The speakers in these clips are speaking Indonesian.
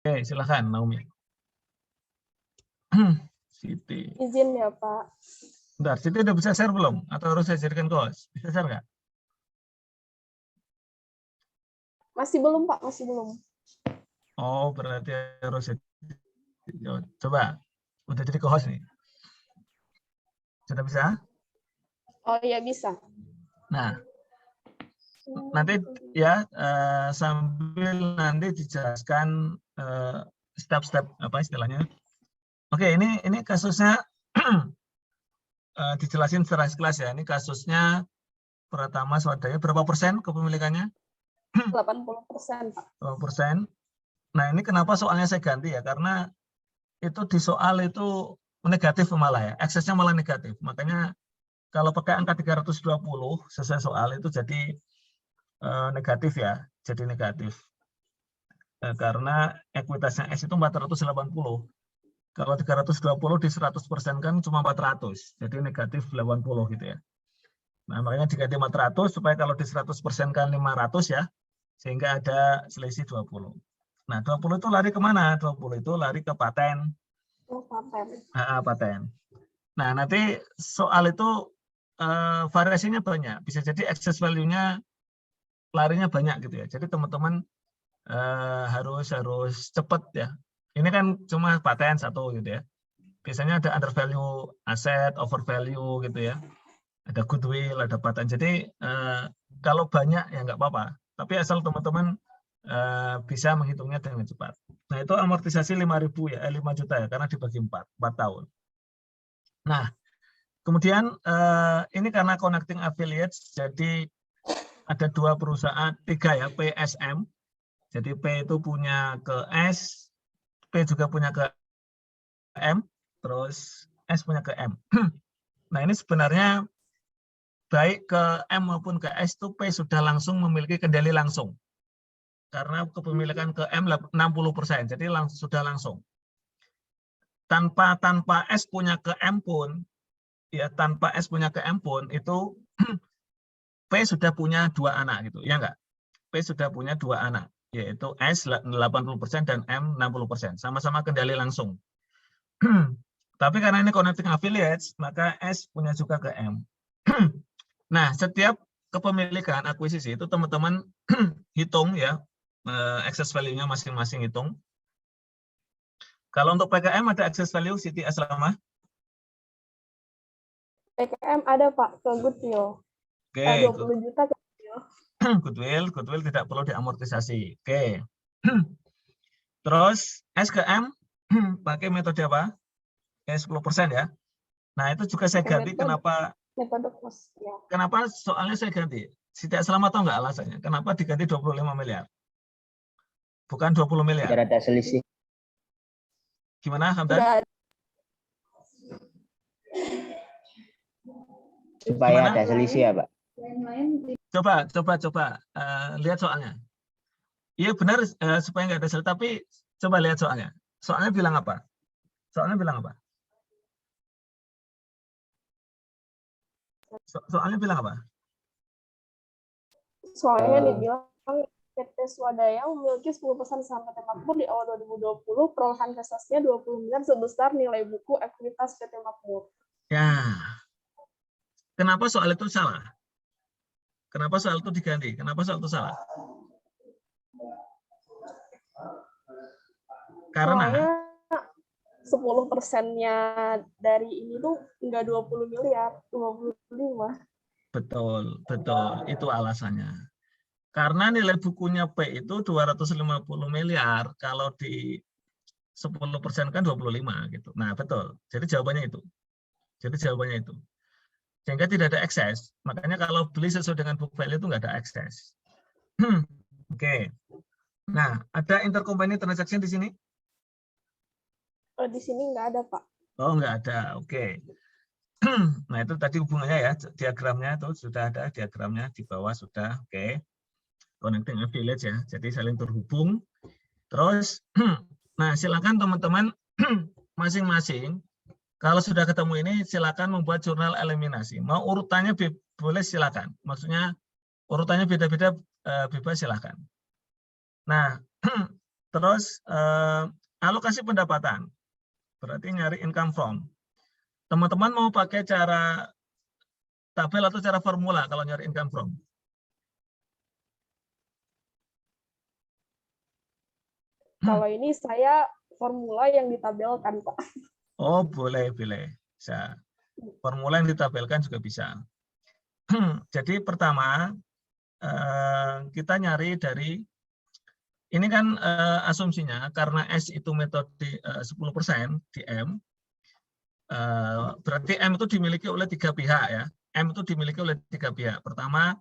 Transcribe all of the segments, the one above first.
Oke, silahkan Naomi. Siti. Izin ya Pak. Bentar, Siti udah bisa share belum? Atau harus saya jadikan host? Bisa share nggak? Masih belum Pak, masih belum. Oh, berarti harus coba. Udah jadi host nih. Sudah bisa? Oh iya bisa. Nah, nanti ya sambil nanti dijelaskan step-step apa istilahnya. Oke, ini kasusnya dijelasin secara kelas ya. Ini kasusnya Pratama Swadaya berapa persen kepemilikannya? 80% Pak. 20%. Nah, ini kenapa soalnya saya ganti ya? Karena itu di soal itu negatif malah ya. Eksesnya malah negatif. Makanya kalau pakai angka 320 sesuai soal itu jadi negatif ya. Jadi negatif. Karena ekuitasnya S itu 480. Kalau 320 di 100% kan cuma 400. Jadi negatif 80 gitu ya. Nah, makanya diganti 400 supaya kalau di 100% kan 500 ya. Sehingga ada selisih 20. Nah, 20 itu lari kemana? 20 itu lari ke paten. Oh, paten. Paten. Nah, nanti soal itu variasinya banyak. Bisa jadi excess value-nya larinya banyak gitu ya. Jadi teman-teman harus cepat ya. Ini kan cuma paten satu gitu ya. Biasanya ada under value aset, over value gitu ya. Ada goodwill, ada paten. Jadi kalau banyak ya nggak apa-apa. Tapi asal teman-teman bisa menghitungnya dengan cepat. Nah, itu amortisasi 5.000 ya, 5 juta ya, karena dibagi 4 tahun. Nah, kemudian ini karena connecting affiliates, jadi ada 2 perusahaan, 3 ya, PSM. Jadi P itu punya ke S, P juga punya ke M, terus S punya ke M. Nah, ini sebenarnya baik ke M maupun ke S itu P sudah langsung memiliki kendali langsung. Karena kepemilikan ke M 60%, jadi sudah langsung. Tanpa S punya ke M pun, ya tanpa S punya ke M pun, itu P sudah punya 2 anak gitu, ya enggak? P sudah punya 2 anak, yaitu S 80% dan M 60%, sama-sama kendali langsung. Tapi karena ini connecting affiliates, maka S punya juga ke M. Nah, setiap kepemilikan akuisisi itu teman-teman hitung ya, excess value-nya masing-masing hitung. Kalau untuk PKM ada excess value, Siti Aslamah? PKM ada Pak, ke goodwill. Oke, 20 juta ke goodwill. goodwill tidak perlu diamortisasi. Oke. Terus S ke M pakai metode apa? 10% ya. Nah, itu juga saya ganti. Kenapa cost, ya. Kenapa soalnya saya ganti? Tidak selamat atau enggak alasannya? Kenapa diganti 25 miliar? Bukan 20 miliar. Biar ada selisih. Gimana, Hamdan? Supaya Gimana? ada selisih ya, Pak. Coba lihat soalnya. Iya benar, supaya nggak ada selisih. Tapi coba lihat soalnya. Soalnya bilang apa? Soalnya bilang apa? Soalnya bilang apa? Soalnya dibilang PT Swadaya memiliki 10% saham PT Makmur di awal 2020, perolehan investasinya 20 miliar sebesar nilai buku ekuitas PT Makmur. Ya. Kenapa soal itu salah? Kenapa soal itu diganti? Kenapa soal itu salah? Karena 10%-nya dari ini tuh enggak 20 miliar, 25. Betul, itu alasannya. Karena nilai bukunya P itu 250 miliar, kalau di 10% kan 25 gitu. Nah, betul. Jadi jawabannya itu. Sehingga tidak ada ekses. Makanya kalau beli sesuai dengan book value itu nggak ada ekses. Oke. Nah, ada intercompany transaction di sini? Di sini nggak ada, Pak. Oh, nggak ada. Oke. Nah, itu tadi hubungannya ya, diagramnya itu sudah ada diagramnya di bawah sudah. Oke. Connecting affiliates ya. Jadi saling terhubung. Terus, nah silakan teman-teman masing-masing. Kalau sudah ketemu ini, silakan membuat jurnal eliminasi. Mau urutannya boleh silakan. Maksudnya urutannya beda-beda bebas silakan. Nah, Terus alokasi pendapatan, berarti nyari income from. Teman-teman mau pakai cara tabel atau cara formula kalau nyari income from? Kalau ini saya formula yang ditabelkan, Pak. Oh, boleh. Bisa. Formula yang ditabelkan juga bisa. Jadi pertama, kita nyari dari, ini kan asumsinya, karena S itu metode 10% di M, berarti M itu dimiliki oleh 3 pihak ya. M itu dimiliki oleh 3 pihak. Pertama,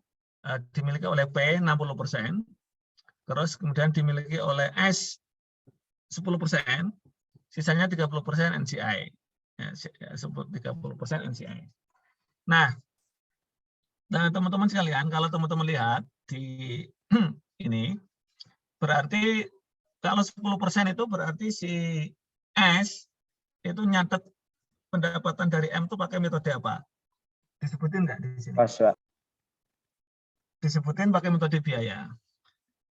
dimiliki oleh P 60%, terus kemudian dimiliki oleh S 10%, sisanya 30% NCI. Ya, 30% NCI. Nah, teman-teman sekalian, kalau teman-teman lihat di ini, berarti kalau 10% itu berarti si S itu nyatet pendapatan dari M itu pakai metode apa? Disebutin nggak di sini? Disebutin pakai metode biaya.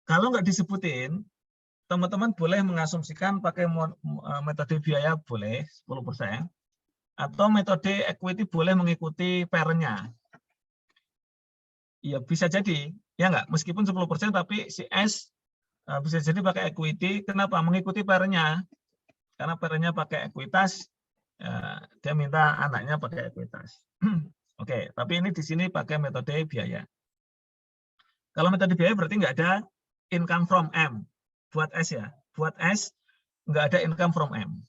Kalau nggak disebutin, teman-teman boleh mengasumsikan pakai metode biaya boleh 10%, atau metode equity boleh mengikuti parent-nya. Ya bisa jadi, ya nggak? Meskipun 10% tapi si S bisa jadi pakai equity. Kenapa? Mengikuti parent-nya. Karena parent-nya pakai ekuitas, dia minta anaknya pakai ekuitas. Oke, tapi ini di sini pakai metode biaya. Kalau metode biaya berarti nggak ada income from M. Buat S ya. Buat S nggak ada income from M.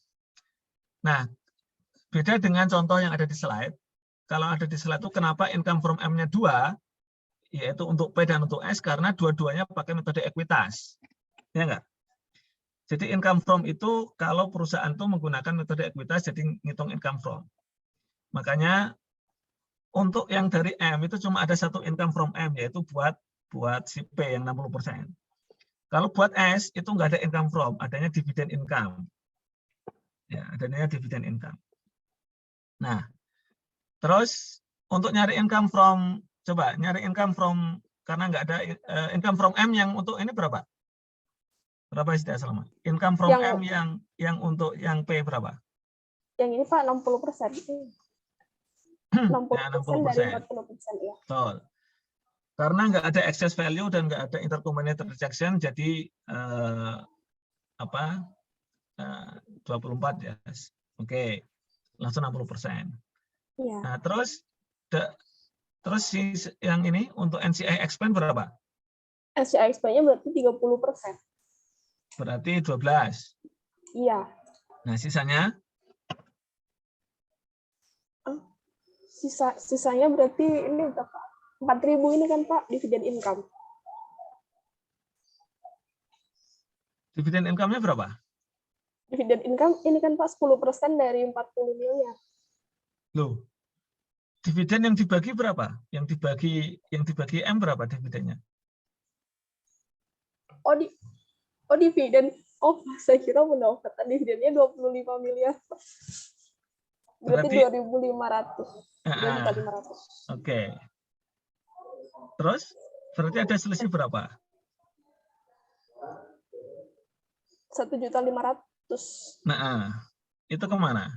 Nah, beda dengan contoh yang ada di slide. Kalau ada di slide itu kenapa income from M-nya 2, yaitu untuk P dan untuk S, karena dua-duanya pakai metode ekuitas. Ya nggak? Jadi income from itu kalau perusahaan itu menggunakan metode ekuitas, jadi ngitung income from. Makanya untuk yang dari M itu cuma ada satu income from M, yaitu buat si P yang 60%. Kalau buat S itu nggak ada income from, adanya dividen income. Ya, adanya dividen income. Nah, terus untuk nyari income from, coba nyari income from, karena nggak ada income from M yang untuk ini berapa? Berapa istilah selama? Income from M yang untuk yang P berapa? Yang ini Pak 60%. 60% Ya, 60%. dari 40%, ya. Betul. Karena nggak ada excess value dan nggak ada intercompany transaction, jadi 24 ya. Oke, langsung 60%. Ya. Nah, terus yang ini untuk NCI expense berapa? NCI expense-nya berarti 30%. Berarti 12. Iya. Nah, sisanya? Sisanya berarti ini Pak. 4.000 ini kan Pak, dividen income. Dividen income-nya berapa? Dividen income ini kan Pak 10% dari 40 miliar. Loh. Dividen yang dibagi berapa? Yang dibagi M berapa dividennya? Dividen. Saya kira pendapatan dividennya 25 miliar. Berarti 2.500. 2.500. Oke. Terus berarti ada selisih berapa? 1.500.000. Nah, itu kemana?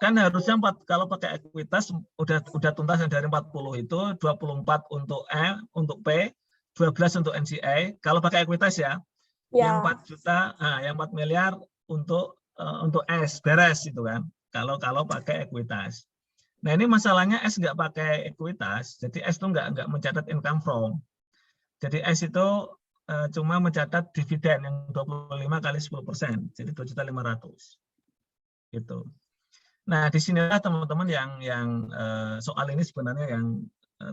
Kan harusnya kalau pakai ekuitas udah tuntas yang dari 40 itu 24 untuk untuk P, 12 untuk NCI. Kalau pakai ekuitas ya, yang 4 juta, yang 4 miliar untuk S beres itu kan. Kalau pakai ekuitas. Nah, ini masalahnya S nggak pakai ekuitas, jadi S itu nggak mencatat income from. Jadi S itu cuma mencatat dividen yang 25 kali 10%, jadi 2.500.000. Gitu. Nah, disinilah teman-teman yang soal ini sebenarnya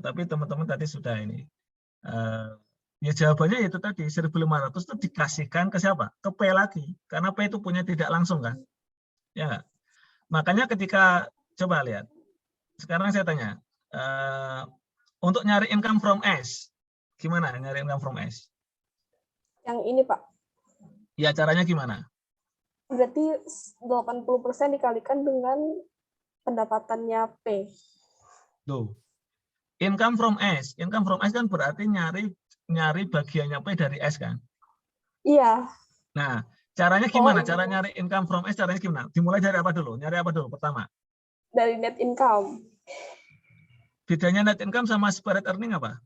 tapi teman-teman tadi sudah ini. Ya jawabannya itu tadi 1.500 itu dikasihkan ke siapa? Ke P lagi, karena P itu punya tidak langsung kan, ya nggak? Makanya ketika coba lihat, sekarang saya tanya, untuk nyari income from S, gimana nyari income from S? Yang ini Pak. Ya caranya gimana? Berarti 80% dikalikan dengan pendapatannya P. Tuh. Income from S kan berarti nyari nyari bagiannya P dari S kan? Iya. Nah, caranya gimana? Oh, Cara nyari income from S caranya gimana? Dimulai dari apa dulu? Nyari apa dulu pertama? dari net income. Bedanya net income sama spread earning apa?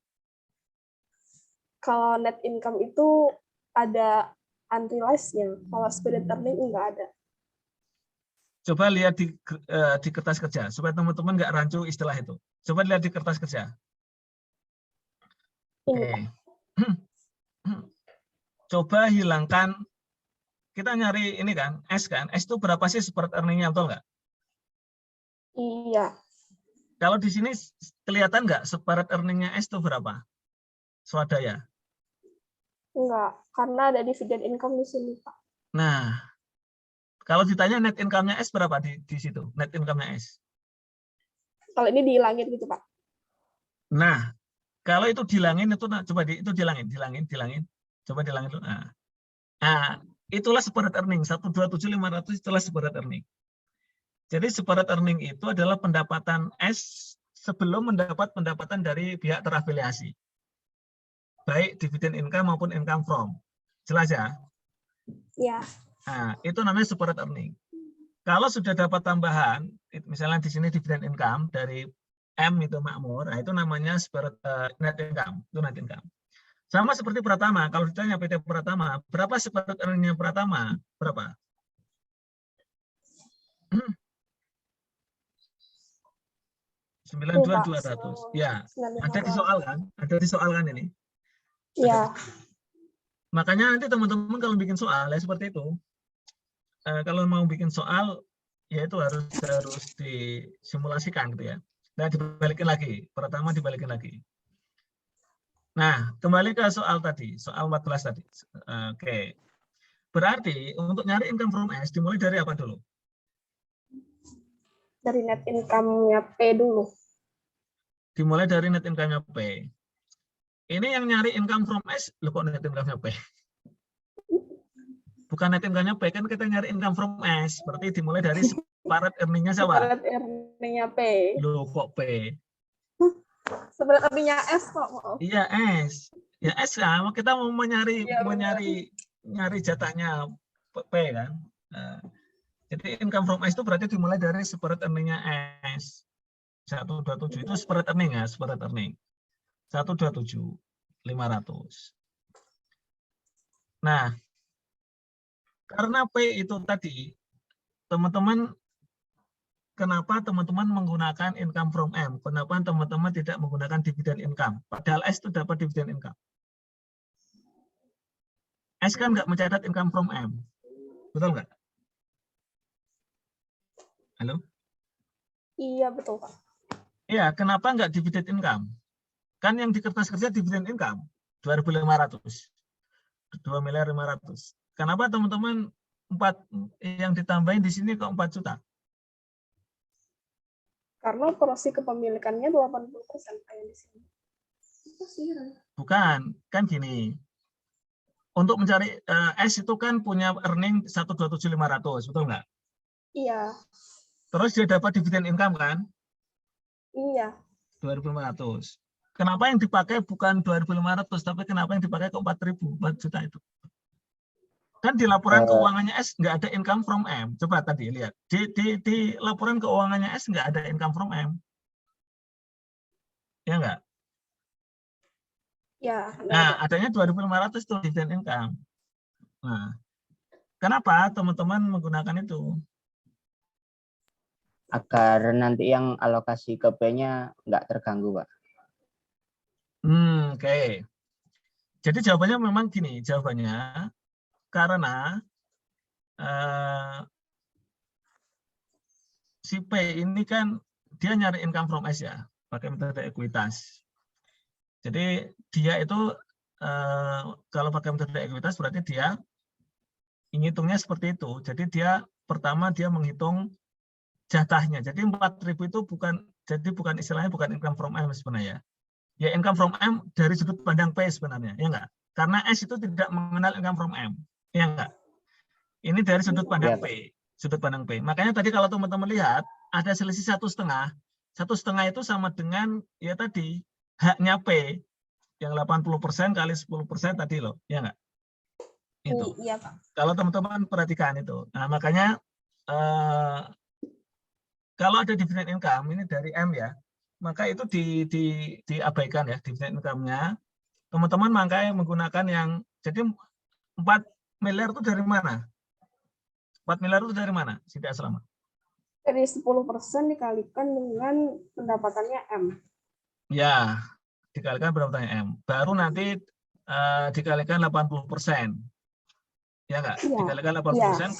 Kalau net income itu ada unrealized-nya. Kalau spread earning enggak ada. Coba lihat di kertas kerja, supaya teman-teman nggak rancu istilah itu. Coba lihat di kertas kerja. Ini, Oke. Pak. Coba hilangkan, kita nyari ini kan, S kan. S itu berapa sih spread earning-nya, betul nggak? Iya. Kalau di sini kelihatan nggak spread earning-nya S itu berapa? Swadaya. Enggak. Karena ada dividen income di sini, Pak. Nah, kalau ditanya net income-nya S berapa di situ? Net income-nya S. Kalau ini dihilangin gitu, Pak. Nah, kalau itu dihilangin itu coba itu dihilangin. Coba dihilangin dulu. Nah, itulah spread earning 127.500 itulah spread earning. Jadi spread earning itu adalah pendapatan S sebelum mendapat pendapatan dari pihak terafiliasi. Baik dividend income maupun income from. Jelas ya? Ya. Nah, itu namanya spread earning. Kalau sudah dapat tambahan, misalnya di sini dividend income dari M itu makmur, nah itu namanya spread net income, itu net income. Sama seperti Pratama, kalau ditanya PT Pratama, berapa spread earning-nya Pratama? Berapa? 92.200. Ya, ada di soal kan? Ada di soal kan ini? Ya. Makanya nanti teman-teman kalau bikin soal ya seperti itu. Kalau mau bikin soal ya itu harus disimulasikan gitu ya. Nah, dibalikin lagi. Pertama dibalikin lagi. Nah, kembali ke soal tadi, soal 14 tadi. Oke. Berarti untuk nyari income from S dimulai dari apa dulu? Dari net income-nya P dulu. Dimulai dari net income-nya P. Ini yang nyari income from S, loh kok net income-nya P? Bukan net income-nya P, kan kita nyari income from S. Berarti dimulai dari spread earning-nya siapa? Spread earning-nya P. Loh kok P? Spread earning-nya S kok. Iya S. Ya S ya, kita mau Iya, nyari jatahnya P kan. Jadi income from S itu berarti dimulai dari spread earning-nya S. 127 itu spread earning ya, spread earning. 127.500. Nah, karena P itu tadi, teman-teman, kenapa teman-teman menggunakan income from M? Kenapa teman-teman tidak menggunakan dividend income? Padahal S itu dapat dividend income. S kan nggak mencatat income from M. Betul nggak? Halo? Iya, betul, Pak. Iya, kenapa nggak dividend income? Kan yang di kertas kerja dividend income 2.500. 2.500.000. Kenapa teman-teman 4 yang ditambahin di sini ke 4 juta? Karena porsi kepemilikannya 80% kayak di sini. Bukan, kan gini. Untuk mencari S itu kan punya earning 127.500, betul nggak? Iya. Terus dia dapat dividend income kan? Iya. 2.500. Kenapa yang dipakai bukan 2.500, tapi kenapa yang dipakai ke 4.000, 4 juta itu? Kan di laporan keuangannya S nggak ada income from M. Coba tadi lihat. Di laporan keuangannya S nggak ada income from M. Ya nggak? Ya, Nah, adanya 2.500 itu dividend income. Nah, kenapa teman-teman menggunakan itu? Agar nanti yang alokasi ke P-nya nggak terganggu, Pak. Oke. Jadi jawabannya memang gini, jawabannya karena si P ini kan dia nyari income from S ya, pakai metode ekuitas. Jadi dia itu kalau pakai metode ekuitas berarti dia menghitungnya seperti itu. Jadi dia pertama dia menghitung jatahnya. Jadi 4.000 itu bukan istilahnya bukan income from M sebenarnya. Ya income from M dari sudut pandang P sebenarnya, ya enggak? Karena S itu tidak mengenal income from M, ya enggak? Ini dari sudut pandang P, sudut pandang P. Makanya tadi kalau teman-teman lihat ada selisih 1,5. 1,5 itu sama dengan ya tadi haknya P, Yang 80% kali 10% tadi loh, ya nggak? Itu. Iya, Pak. Kalau teman-teman perhatikan itu. Nah, makanya kalau ada dividend income ini dari M ya, maka itu diabaikan ya dividend income-nya. Teman-teman makanya menggunakan yang, jadi 4 miliar itu dari mana? 4 miliar itu dari mana? Tidak selama. Dari 10% dikalikan dengan pendapatannya M. Ya, dikalikan pendapatannya M. Baru nanti dikalikan 80%. Ya nggak? Iya. Dikalikan Iya. 80%,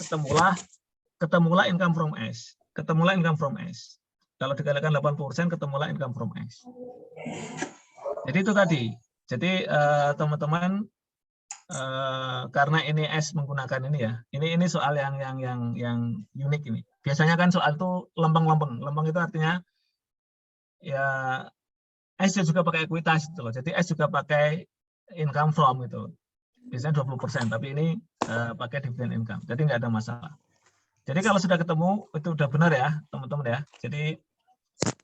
ketemulah income from S. Ketemulah income from S. Kalau dikalikan 80%, ketemulah income from S. Jadi itu tadi. Jadi teman-teman karena ini S menggunakan ini ya. Ini soal yang unik ini. Biasanya kan soal itu lempeng-lempeng. Lempeng itu artinya ya S juga pakai ekuitas gitu loh. Jadi S juga pakai income from gitu. Biasanya 20%, tapi ini pakai dividend income. Jadi nggak ada masalah. Jadi kalau sudah ketemu itu udah benar ya, teman-teman ya. Jadi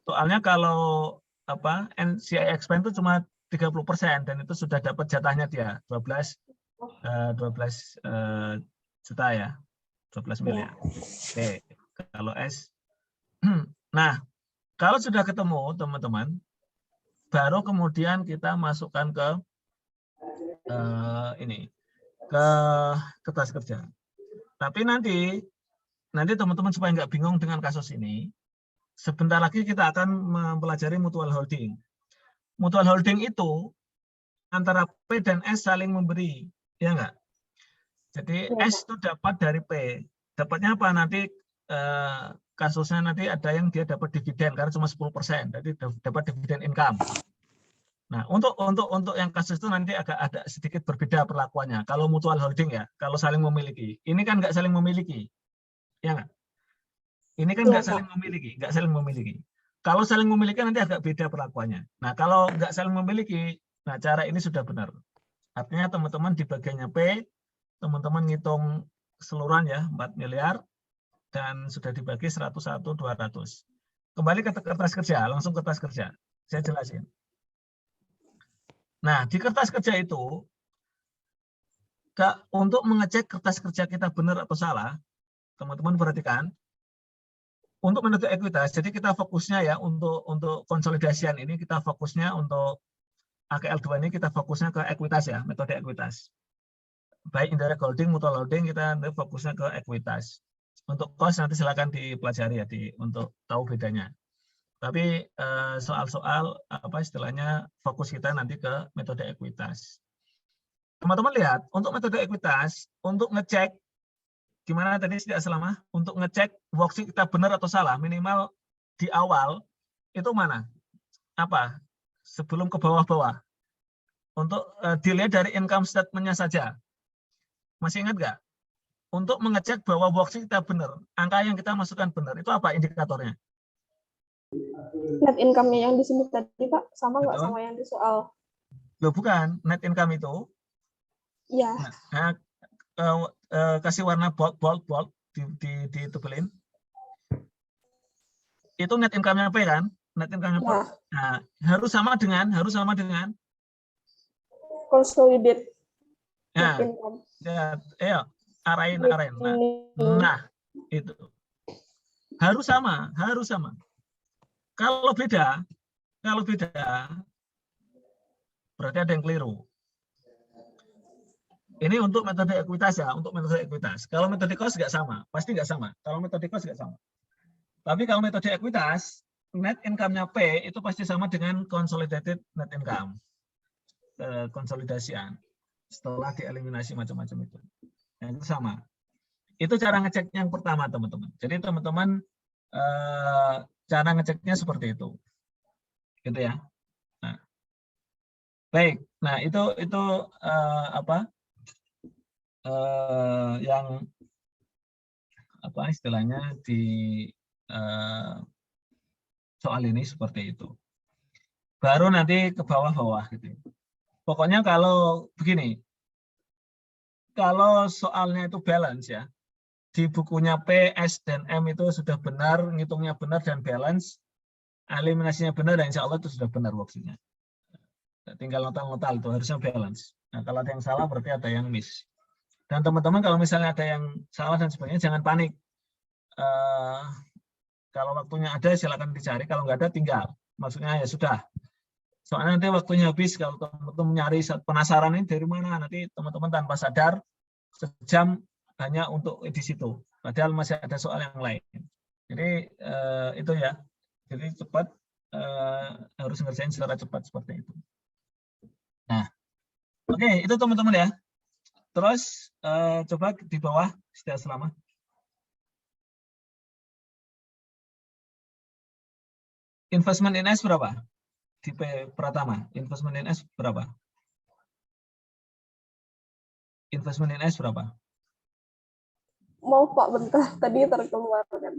soalnya kalau NCI expense itu cuma 30% dan itu sudah dapat jatahnya dia 12 juta ya, 12 miliar. Oke, kalau S. Nah, kalau sudah ketemu teman-teman, baru kemudian kita masukkan ke ke kertas kerja. Tapi nanti teman-teman supaya nggak bingung dengan kasus ini, sebentar lagi kita akan mempelajari mutual holding. Mutual holding itu antara P dan S saling memberi, ya enggak? Jadi S itu dapat dari P. Dapatnya apa? Nanti kasusnya nanti ada yang dia dapat dividen karena cuma 10%, jadi dapat dividen income. Nah, untuk yang kasus itu nanti agak ada sedikit berbeda perlakuannya. Kalau mutual holding ya, kalau saling memiliki. Ini kan nggak saling memiliki. Ya enggak? Ini kan nggak saling memiliki, Kalau saling memiliki nanti agak beda perlakuannya. Nah, kalau nggak saling memiliki, nah cara ini sudah benar. Artinya teman-teman di bagiannya P, teman-teman ngitung keseluruhan ya 4 miliar dan sudah dibagi 101.200. Kembali ke kertas kerja, langsung kertas kerja. Saya jelasin. Nah, di kertas kerja itu untuk mengecek kertas kerja kita benar atau salah, teman-teman perhatikan. Untuk metode ekuitas, jadi kita fokusnya ya untuk konsolidasian ini kita fokusnya untuk AKL2 ini kita fokusnya ke ekuitas ya, metode ekuitas. Baik indirect holding, mutual holding kita fokusnya ke ekuitas. Untuk cost nanti silakan dipelajari ya untuk tahu bedanya. Tapi soal-soal istilahnya fokus kita nanti ke metode ekuitas. Teman-teman lihat, untuk metode ekuitas, untuk ngecek gimana tadi tidak selama untuk ngecek worksheet kita benar atau salah minimal di awal itu mana sebelum ke bawah-bawah untuk dilihat dari income statement-nya saja. Masih ingat nggak? Untuk mengecek bahwa worksheet kita benar, angka yang kita masukkan benar, itu apa indikatornya? Net income-nya yang disebut tadi Pak sama nggak sama yang di soal? Loh bukan, net income itu. Iya. Nah, kasih warna bold ditebelin. Itu net income-nya P kan? Net income-nya P. Nah, harus sama dengan consolidate net income. Ya, arahin. Nah, itu. Harus sama. Kalau beda berarti ada yang keliru. Ini untuk metode ekuitas ya, Kalau metode cost nggak sama, pasti nggak sama. Tapi kalau metode ekuitas, net income-nya P itu pasti sama dengan consolidated net income. Konsolidasian. Setelah dieliminasi macam-macam itu. Nah, itu sama. Itu cara ngecek yang pertama, teman-teman. Jadi teman-teman cara ngeceknya seperti itu. Gitu ya. Nah. Baik. Nah, itu yang istilahnya di soal ini seperti itu. Baru nanti ke bawah-bawah gitu. Pokoknya kalau begini, kalau soalnya itu balance ya, di bukunya P, S, dan M itu sudah benar, ngitungnya benar dan balance, eliminasinya benar, dan insya Allah itu sudah benar worksheet-nya. tinggal notal-notal itu harusnya balance. Nah, kalau ada yang salah berarti ada yang miss. Dan teman-teman kalau misalnya ada yang salah dan sebagainya jangan panik. Kalau waktunya ada silakan dicari, kalau nggak ada tinggal. Maksudnya ya sudah. Soalnya nanti waktunya habis kalau teman-teman nyari penasaran ini dari mana, nanti teman-teman tanpa sadar sejam hanya untuk di situ. Padahal masih ada soal yang lain. Jadi itu ya. Jadi cepat harus ngerjain secara cepat seperti itu. Nah, oke, itu teman-teman ya. Terus coba di bawah setia selama. Investment in S berapa? Di P Pratama, investment in S berapa? Investment in S berapa? Mau Pak bentar, tadi terkeluar kan.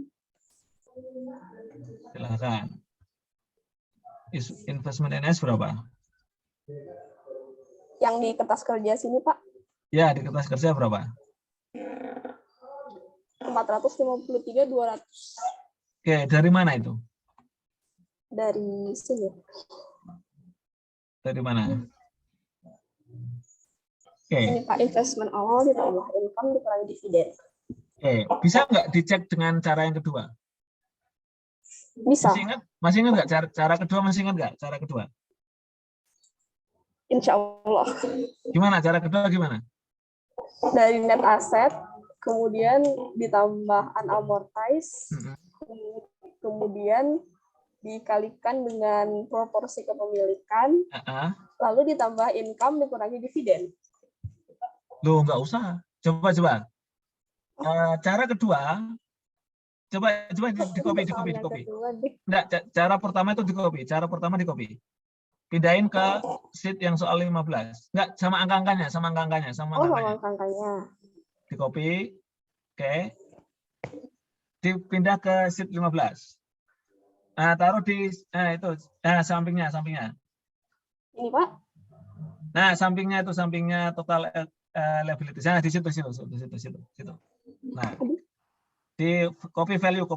Silakan. Investment in S berapa? Yang di kertas kerja sini Pak, Ya, di kertas kerja berapa? 453.200 Oke, dari mana itu? dari sini. Dari mana? Oke, Ini Pak, investment awal ditambah income dikurangi dividen. oke. Bisa nggak dicek dengan cara yang kedua? Bisa, Masih ingat nggak cara kedua? Masih ingat nggak cara kedua? insya Allah. Gimana cara kedua gimana? Dari net asset, kemudian ditambah unamortized, kemudian dikalikan dengan proporsi kepemilikan, lalu ditambah income dikurangi dividen. Loh, nggak usah. Coba. Cara kedua, coba di copy. Enggak, cara pertama itu di copy. Cara pertama di copy. Pindahin ke sheet yang soal 15. Enggak, sama angka-angkanya. Sama angkanya. Di copy. Oke. Dipindah ke sheet 15. Nah, taruh di itu. Sampingnya. Ini Pak. Nah, sampingnya total liabilities. Nah, di situ. Nah, di copy value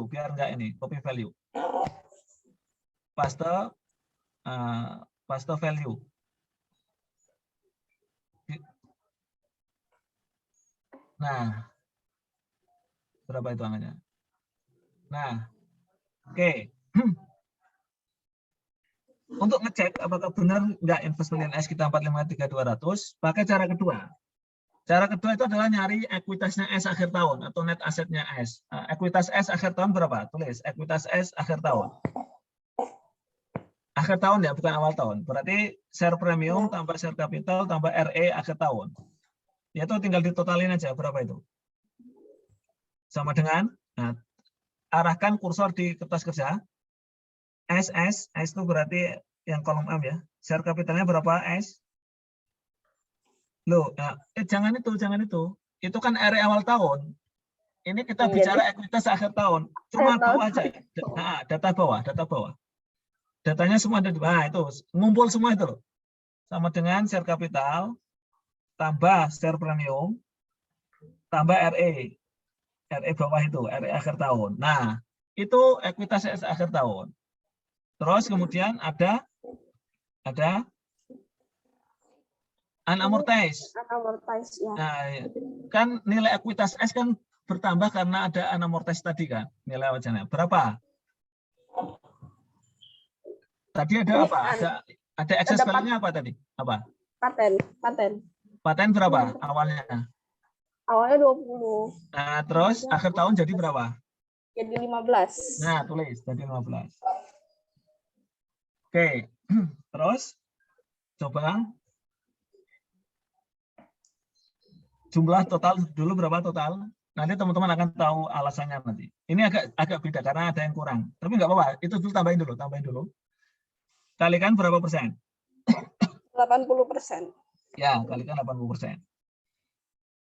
biar enggak ini, copy value. Paste value. Nah, berapa itu angkanya? Nah, oke. Untuk ngecek apakah benar enggak investment in S kita 453.200, pakai cara kedua. Cara kedua itu adalah nyari ekuitasnya S akhir tahun atau net asetnya S. Ekuitas S akhir tahun berapa? Tulis ekuitas S akhir tahun. Akhir tahun ya, bukan awal tahun. Berarti share premium tambah share capital tambah RE akhir tahun. Yaitu tinggal ditotalin aja berapa itu. Sama dengan, nah, arahkan kursor di kertas kerja. S itu berarti yang kolom M ya. Share capitalnya berapa S? Loh, jangan itu. Itu kan RE awal tahun. Ini kita bicara ekuitas akhir tahun. Cuma bawa aja. Nah, data bawah. Datanya semua ada di bawah. Itu ngumpul semua itu loh. Sama dengan share capital tambah share premium tambah RE. RE bawah itu, RE akhir tahun. Nah, itu ekuitas akhir tahun. Terus kemudian ada unamortized. Ya. Nah, kan nilai ekuitas S kan bertambah karena ada unamortized tadi kan, nilai wajarnya. Berapa? Tadi ada apa? Ada excess value-nya apa tadi? Apa? Paten berapa awalnya? Awalnya 20. Nah, terus akhir tahun jadi berapa? Jadi 15. Nah, tulis jadi 15. Oke, terus coba jumlah total dulu berapa total? Nanti teman-teman akan tahu alasannya nanti. Ini agak beda karena ada yang kurang. Tapi nggak apa-apa, itu dulu tambahin dulu. Kalikan berapa persen? 80%. Ya, kalikan 80%.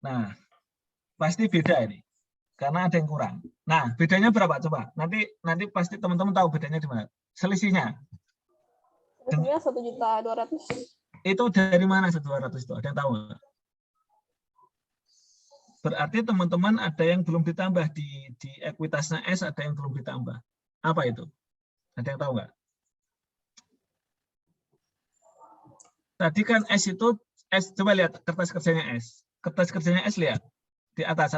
Nah, pasti beda ini. Karena ada yang kurang. Nah, bedanya berapa? Coba. Nanti pasti teman-teman tahu bedanya di mana. Selisihnya. Selisihnya 1.200.000. Itu dari mana 1.200 itu? Ada yang tahu nggak? Berarti teman-teman ada yang belum ditambah di ekuitasnya S, ada yang belum ditambah. Apa itu? Ada yang tahu nggak? Tadi kan S itu, coba lihat kertas kerjanya S. Kertas kerjanya S lihat di atas.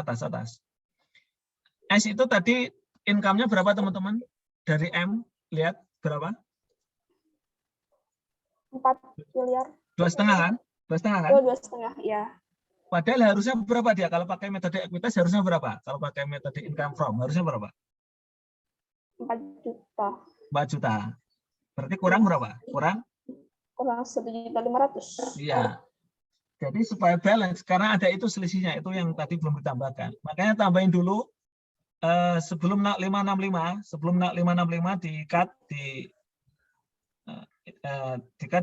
S itu tadi income-nya berapa teman-teman? Dari M, lihat berapa? 4 miliar. 2,5 kan? 2,5 kan? Oh, 2,5, ya. Padahal harusnya berapa dia? Kalau pakai metode ekuitas harusnya berapa? Kalau pakai metode income from harusnya berapa? 4 juta. 4 juta. Berarti kurang berapa? Kurang? Kurang 1.500.000. Iya. Jadi supaya balance, karena ada itu selisihnya, itu yang tadi belum ditambahkan. Makanya tambahin dulu sebelum NAK 565, di-cut,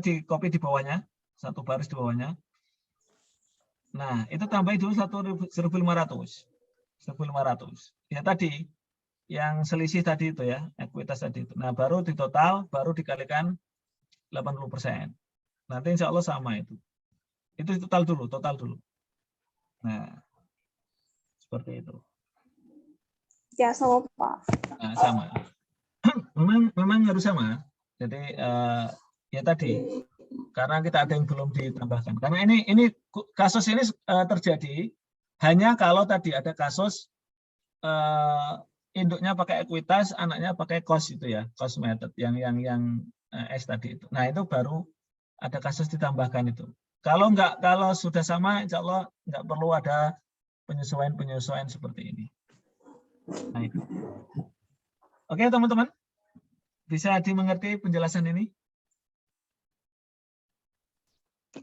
di copy di bawahnya, satu baris di bawahnya. Nah, itu tambahin dulu 1.500. Ya tadi, yang selisih tadi itu ya, ekuitas tadi itu. Nah, baru di total, baru dikalikan 80%. Nanti insya Allah sama itu. Itu total dulu. Nah, seperti itu. Ya, sama Pak. Nah, sama. memang harus sama. Jadi ya tadi, karena kita ada yang belum ditambahkan. Karena ini kasus ini terjadi hanya kalau tadi ada kasus induknya pakai ekuitas, anaknya pakai cost itu ya, cost method yang S tadi itu. Nah, itu baru ada kasus ditambahkan itu. Kalau sudah sama, insya Allah nggak perlu ada penyesuaian seperti ini. Nah, itu. Oke, teman-teman. Bisa dimengerti penjelasan ini?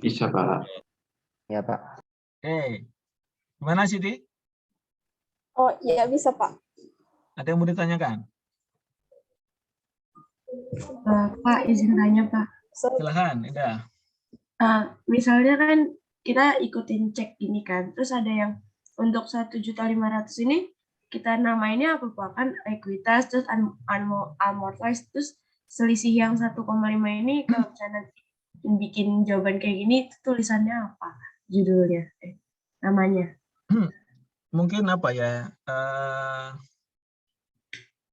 Bisa, Pak. Ya, Pak. Oke. Gimana, Siti? Oh, iya bisa, Pak. Ada yang mau ditanyakan? Pak, izin tanya, Pak. Silahkan, Indah. Misalnya kan kita ikutin cek gini kan, terus ada yang untuk 1.500.000 ini kita namainnya apa, Pak? Kan ekuitas, terus amortized, terus selisih yang 1,5 ini kalau misalnya bikin jawaban kayak gini, itu tulisannya apa? Judulnya, namanya. Mungkin apa ya?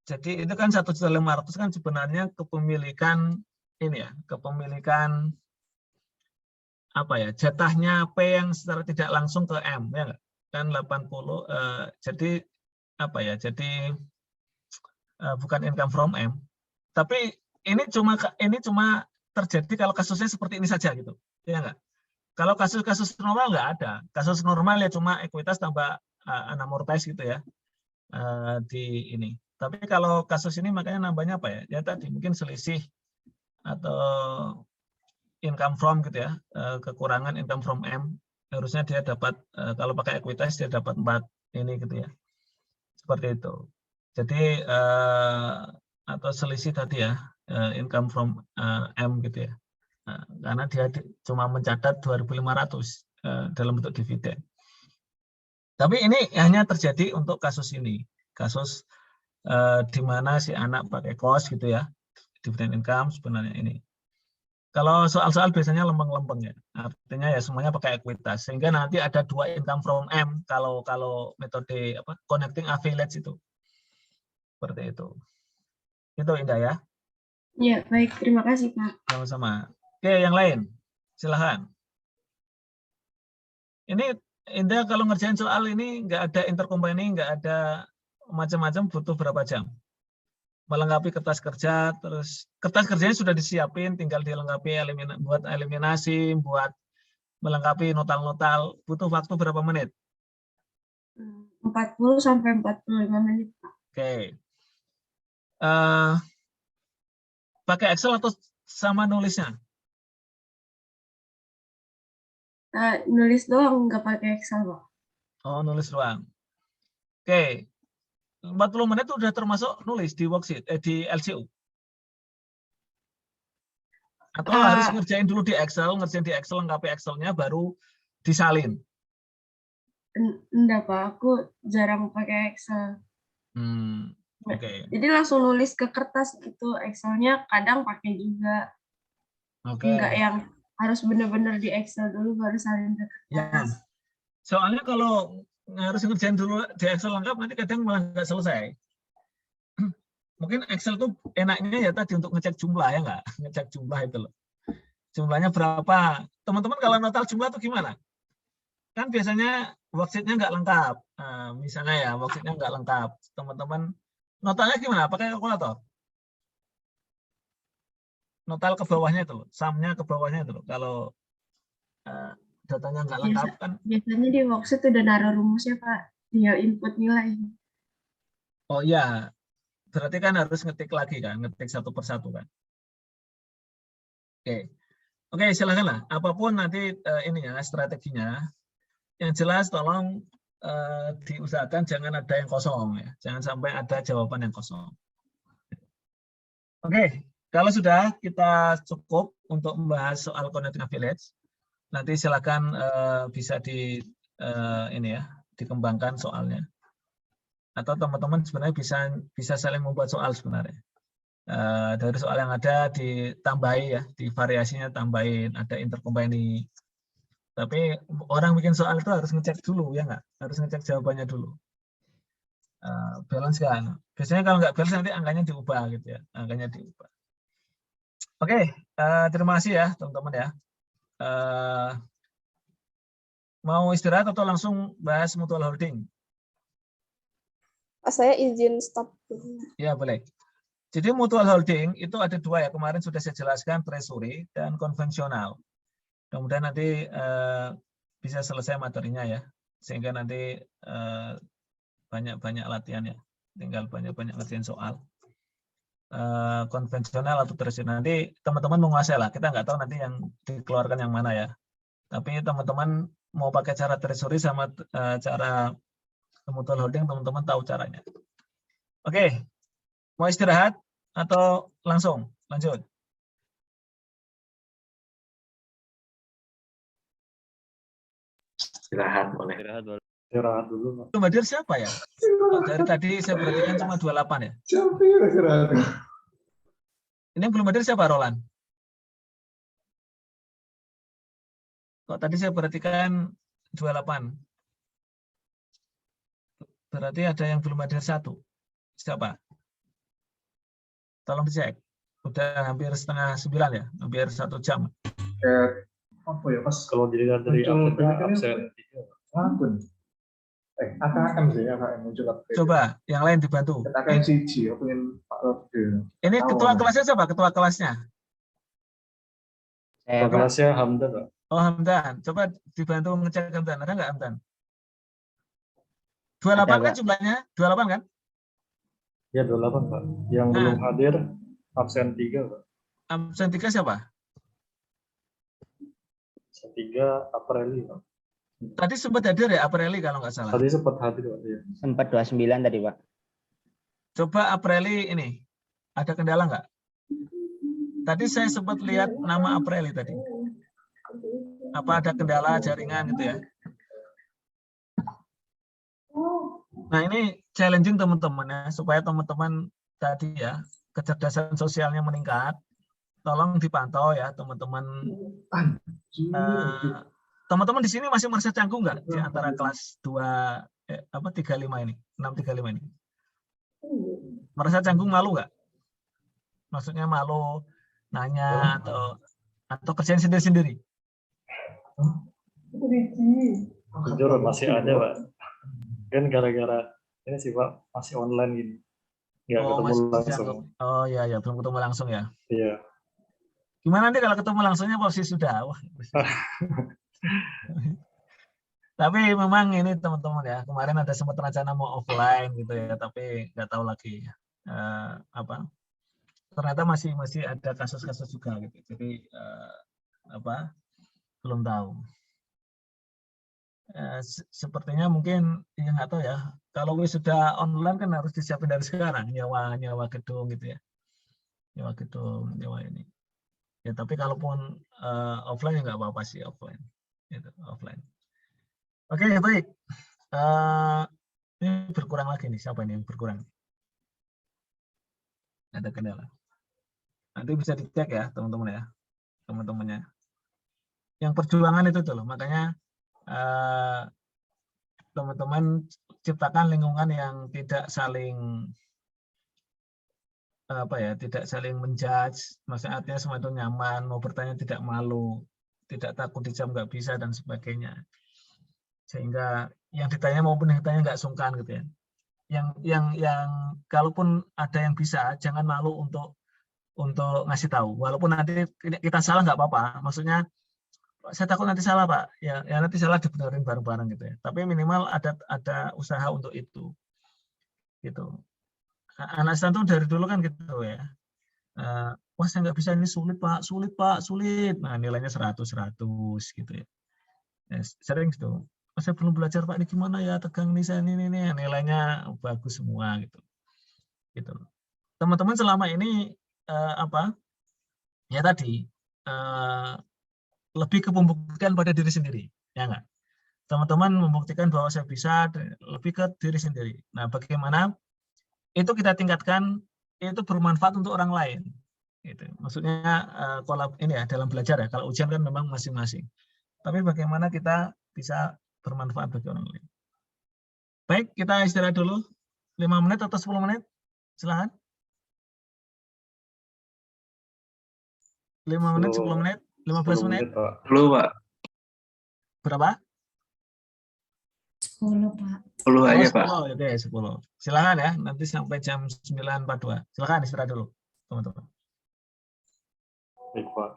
Jadi itu kan 1.500.000 kan sebenarnya kepemilikan ini ya, kepemilikan apa ya? Jatahnya P yang secara tidak langsung ke M ya nggak? Kan 80 jadi apa ya? Jadi bukan income from M. Tapi ini cuma terjadi kalau kasusnya seperti ini saja gitu. Ya nggak? Kalau kasus-kasus normal nggak ada. Kasus normal ya cuma ekuitas tambah unamortized gitu ya. Di ini. Tapi kalau kasus ini makanya nambahnya apa ya? Ya tadi mungkin selisih atau income from gitu ya. Kekurangan income from M. Harusnya dia dapat kalau pakai ekuitas dia dapat 4 ini gitu ya. Seperti itu. Jadi atau selisih tadi ya, income from M gitu ya. Karena dia cuma mencatat 2.500 dalam bentuk dividen. Tapi ini hanya terjadi untuk kasus ini. Kasus di mana si anak pakai cost gitu ya, dividen income sebenarnya ini. Kalau soal-soal biasanya lempeng-lempeng ya, artinya ya semuanya pakai ekuitas. Sehingga nanti ada 2 income from M kalau metode connecting affiliates itu. Seperti itu. Itu Indah ya. Ya, baik. Terima kasih, Pak. Sama-sama. Oke, yang lain. Silahkan. Ini Indah kalau ngerjain soal ini nggak ada intercompany, nggak ada macam-macam, butuh berapa jam? Melengkapi kertas kerja, terus kertas kerjanya sudah disiapin, tinggal dilengkapi buat eliminasi, buat melengkapi notal-notal, butuh waktu berapa menit? 40 sampai 45 menit, Pak. Oke. Pakai Excel atau sama nulisnya? Nulis doang, nggak pakai Excel, Pak. Oh, nulis doang. Oke. 40 menit itu udah termasuk nulis di worksheet, di LCU. Atau harus ngerjain dulu di Excel, lengkapi Excel-nya baru disalin. Enggak, Pak. Aku jarang pakai Excel. Oke. Jadi langsung nulis ke kertas gitu. Excel-nya kadang pakai juga. Enggak yang harus benar-benar di Excel dulu baru salin ke kertas. Ya. Soalnya kalau harus ngerjain dulu di Excel lengkap, nanti kadang malah nggak selesai. Mungkin Excel tuh enaknya ya tadi untuk ngecek jumlah ya nggak? Ngecek jumlah itu loh. Jumlahnya berapa? Teman-teman kalau total jumlah itu gimana? Kan biasanya worksheet-nya nggak lengkap. Nah, misalnya ya, worksheet-nya nggak lengkap. Teman-teman, notanya gimana? Pakai kalkulator? Notal ke bawahnya itu, sum-nya ke bawahnya itu. Kalau datanya nggak lengkap kan. Biasanya di worksheet udah naruh rumusnya, Pak. Tinggal input nilai. Oh iya, berarti kan harus ngetik lagi kan, ngetik satu persatu kan. Oke, silakanlah. Apapun nanti ininya strateginya, yang jelas tolong diusahakan jangan ada yang kosong ya, jangan sampai ada jawaban yang kosong. Oke, kalau sudah kita cukup untuk membahas soal connecting village, nanti silakan bisa ini ya, dikembangkan soalnya. Atau teman-teman sebenarnya bisa saling membuat soal sebenarnya. Dari soal yang ada ditambahi ya, di variasinya tambahin, ada intercompany. Tapi orang bikin soal itu harus ngecek dulu ya nggak, harus ngecek jawabannya dulu. Balance kan. Biasanya kalau nggak balance nanti angkanya diubah gitu ya, angkanya diubah. Oke, terima kasih ya teman-teman ya. Mau istirahat atau langsung bahas mutual holding? Saya izin stop. Ya boleh. Jadi mutual holding itu ada dua ya, kemarin sudah saya jelaskan, treasury dan konvensional. Kemudian nanti bisa selesai materinya ya, sehingga nanti banyak-banyak latihan ya, tinggal banyak-banyak latihan soal. Konvensional atau treasury nanti teman-teman menguasai lah, kita nggak tahu nanti yang dikeluarkan yang mana ya. Tapi teman-teman mau pakai cara treasury sama cara mutual holding, teman-teman tahu caranya. Oke. Mau istirahat atau langsung lanjut? Istirahat boleh. Istirahat dulu, Pak. Belum hadir siapa ya? Oh, dari tadi saya perhatikan cuma 28 ya. Ini belum hadir siapa, Roland? Kok tadi saya perhatikan 28. Berarti ada yang belum hadir satu. Siapa? Tolong dicek. Udah hampir setengah 9 ya, hampir 1 jam. Apa ya, Pas? Kalau dilihat dari absen Akun. AKM sih, AKM muncul. Coba, yang lain dibantu. AKM CG, aku ingin Pak Rode. Ini ketua kelasnya siapa? Ketua kelasnya? Saya Pak. kelasnya Hamdan, Pak. Oh, Hamdan. Coba dibantu ngecek Hamdan. Ada nggak Hamdan? 28 Ada, kan Pak. jumlahnya? 28 kan? Ya 28, Pak. Yang belum hadir absen 3, Pak. Absen 3 siapa? Absen 3 Aprili, Pak. Tadi sempat hadir ya Aprili kalau nggak salah. Tadi sempat hadir, Pak. Ya. Sempat 29 tadi, Pak. Coba Aprili ini, ada kendala nggak? Tadi saya sempat lihat nama Aprili tadi. Apa ada kendala jaringan gitu ya? Nah ini challenging teman-teman ya, supaya teman-teman tadi ya, kecerdasan sosialnya meningkat. Tolong dipantau ya teman-teman. Teman-teman di sini masih merasa canggung nggak di antara kelas 35 ini, 635 ini? Merasa canggung, malu nggak? Maksudnya malu nanya atau kerjain sendiri-sendiri? Jujur masih ada, Pak. Kan gara-gara ini sih, Pak, masih online gini. Nggak ketemu masih langsung. canggung. Oh iya ya, belum ketemu langsung ya. Iya. Gimana nanti kalau ketemu langsungnya pasti sudah? Wah. Tapi memang ini teman-teman ya, kemarin ada sempat rencana mau offline gitu ya, tapi nggak tahu lagi ternyata masih ada kasus-kasus juga gitu. Jadi belum tahu. Sepertinya mungkin ya nggak tahu ya. Kalau sudah online kan harus disiapin dari sekarang, nyawa gedung gitu ya, nyawa gedung, nyawa ini. Ya tapi kalaupun offline ya nggak apa-apa sih offline, gitu, offline. Oke baik. Ini berkurang lagi nih, siapa ini yang berkurang? Ada kendala. Nanti bisa dicek ya teman-teman ya, teman-temannya. Yang perjuangan itu tuh loh, makanya teman-teman ciptakan lingkungan yang tidak saling tidak saling menjudge, maksudnya artinya semua itu nyaman, mau bertanya tidak malu, tidak takut dijam nggak bisa dan sebagainya. Sehingga yang ditanya maupun yang ditanya nggak sungkan gitu ya. Yang kalaupun ada yang bisa, jangan malu untuk ngasih tahu. Walaupun nanti kita salah nggak apa-apa. Maksudnya saya takut nanti salah Pak. Ya nanti salah dibenerin bareng-bareng gitu ya. Tapi minimal ada usaha untuk itu. Gitu. Anak saya tuh dari dulu kan gitu ya. Wah saya nggak bisa, ini sulit Pak, sulit. Nah nilainya 100 gitu ya. Sering gitu. Oh, saya belum belajar Pak, ini gimana ya, tegang nih saya ini nilainya bagus semua gitu. Gitu. Teman-teman selama ini ya tadi lebih ke pembuktian pada diri sendiri, ya enggak? Teman-teman membuktikan bahwa saya bisa lebih ke diri sendiri. Nah, bagaimana itu kita tingkatkan, itu bermanfaat untuk orang lain. Gitu. Maksudnya ini ya dalam belajar ya. Kalau ujian kan memang masing-masing. Tapi bagaimana kita bisa bermanfaat bagi orang lain. Baik, kita istirahat dulu 5 menit atau 10 menit. Silakan. 5 menit, 10 menit, 15 menit. Pak. 10 Pak. Berapa? 10 Pak. 10 aja Pak. 10, oke 10. Silakan ya, nanti sampai jam 9.42. Silakan istirahat dulu, teman-teman. Baik Pak.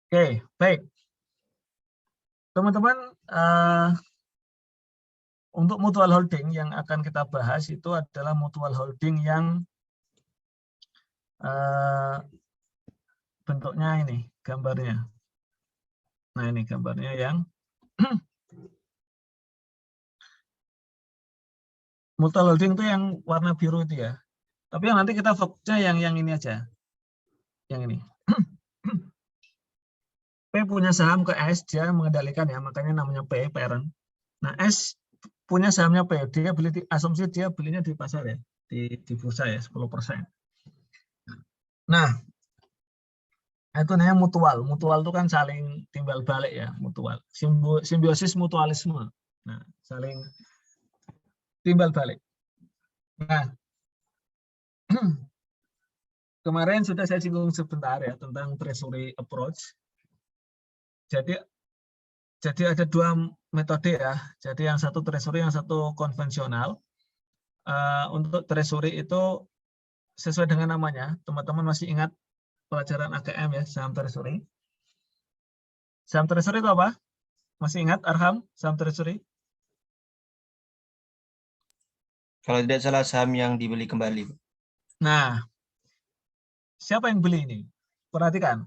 Oke, baik. Teman-teman, untuk mutual holding yang akan kita bahas itu adalah mutual holding yang bentuknya ini, gambarnya. Nah ini gambarnya yang mutual holding itu yang warna biru itu ya. Tapi yang nanti kita fokusnya yang ini aja. Yang ini. P punya saham ke S, dia mengendalikan ya, makanya namanya P, parent. Nah, S punya sahamnya P, dia beli asumsi dia belinya di pasar ya, di bursa ya, 10%. Nah, itu namanya mutual. Mutual itu kan saling timbal balik ya, mutual. Simbiosis mutualisme. Nah, saling timbal balik. Nah, kemarin sudah saya singgung sebentar ya tentang treasury approach. Jadi ada 2 metode ya. Jadi yang satu treasury, yang satu konvensional. Untuk treasury itu sesuai dengan namanya. Teman-teman masih ingat pelajaran AKM ya, saham treasury. Saham treasury itu apa? Masih ingat Arham, saham treasury? Kalau tidak salah saham yang dibeli kembali. Nah, siapa yang beli ini? Perhatikan.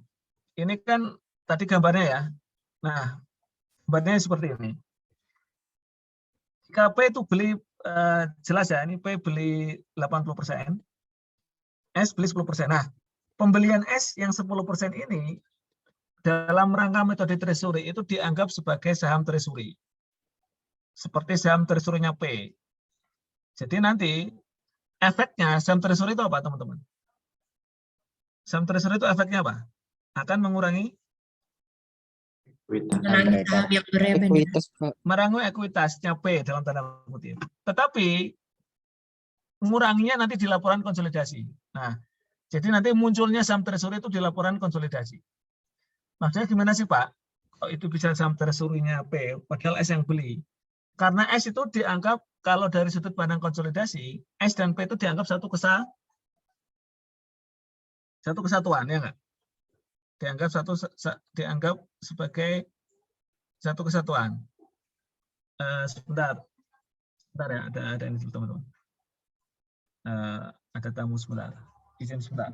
Ini kan tadi gambarnya ya. Nah, gambarnya seperti ini. Jika P itu beli, jelas ya, ini P beli 80%, S beli 10%. Nah, pembelian S yang 10% ini dalam rangka metode treasury itu dianggap sebagai saham treasury. Seperti saham treasury-nya P. Jadi nanti efeknya saham treasury itu apa, teman-teman? Saham treasury itu efeknya apa? Akan mengurangi Mengurangi saham yang beremen. mengurangi ekuitasnya P dalam tanda kutip. Tetapi menguranginya nanti di laporan konsolidasi. Nah, jadi nanti munculnya saham treasury itu di laporan konsolidasi. Maksudnya gimana sih Pak? Oh, itu bisa saham treasury-nya P, padahal S yang beli. Karena S itu dianggap, kalau dari sudut pandang konsolidasi, S dan P itu dianggap satu kesatuan, ya enggak? Dianggap sebagai satu kesatuan. Sebentar ya, ada ini teman-teman. Ada tamu sebentar, izin sebentar.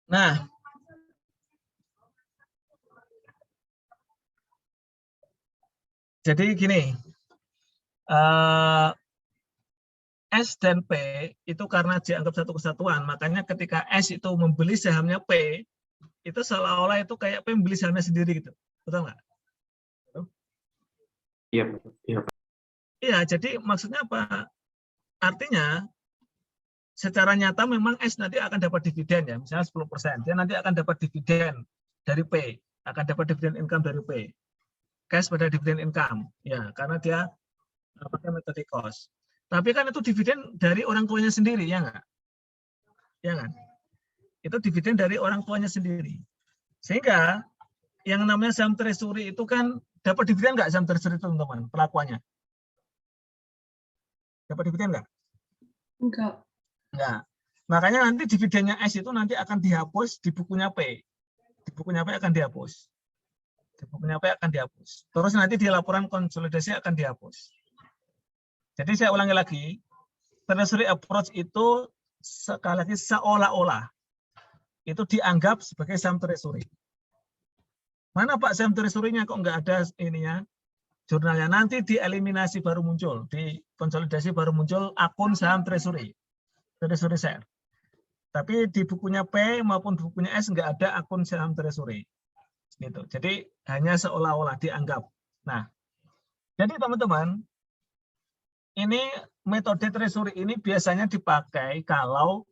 Nah, jadi gini, S dan P itu karena dianggap satu kesatuan, makanya ketika S itu membeli sahamnya P, itu seolah-olah itu kayak P membeli sahamnya sendiri gitu, betul nggak? Iya. Iya, jadi maksudnya apa? Artinya secara nyata memang S nanti akan dapat dividen ya, misalnya 10%, dia nanti akan dapat dividen dari P, akan dapat dividen income dari P. Cash pada dividen income, ya, karena dia pakai metode cost. Tapi kan itu dividen dari orang tuanya sendiri, ya nggak? Ya kan? Itu dividen dari orang tuanya sendiri. Sehingga yang namanya saham treasury itu kan dapat dividen nggak saham treasury itu, teman-teman, pelakuannya? Dapat dividen nggak? Enggak. Enggak. Makanya nanti dividennya S itu nanti akan dihapus di bukunya P. Di bukunya P akan dihapus. Di bukunya P akan dihapus. Terus nanti di laporan konsolidasi akan dihapus. Jadi saya ulangi lagi, treasury approach itu sekali lagi seolah-olah itu dianggap sebagai saham treasury. Mana Pak saham treasury-nya kok nggak ada ininya? Jurnalnya nanti dieliminasi baru muncul, di konsolidasi baru muncul akun saham treasury share. Tapi di bukunya P maupun bukunya S nggak ada akun saham treasury. Gitu. Jadi hanya seolah-olah dianggap. Nah, jadi teman-teman, ini metode treasury ini biasanya dipakai kalau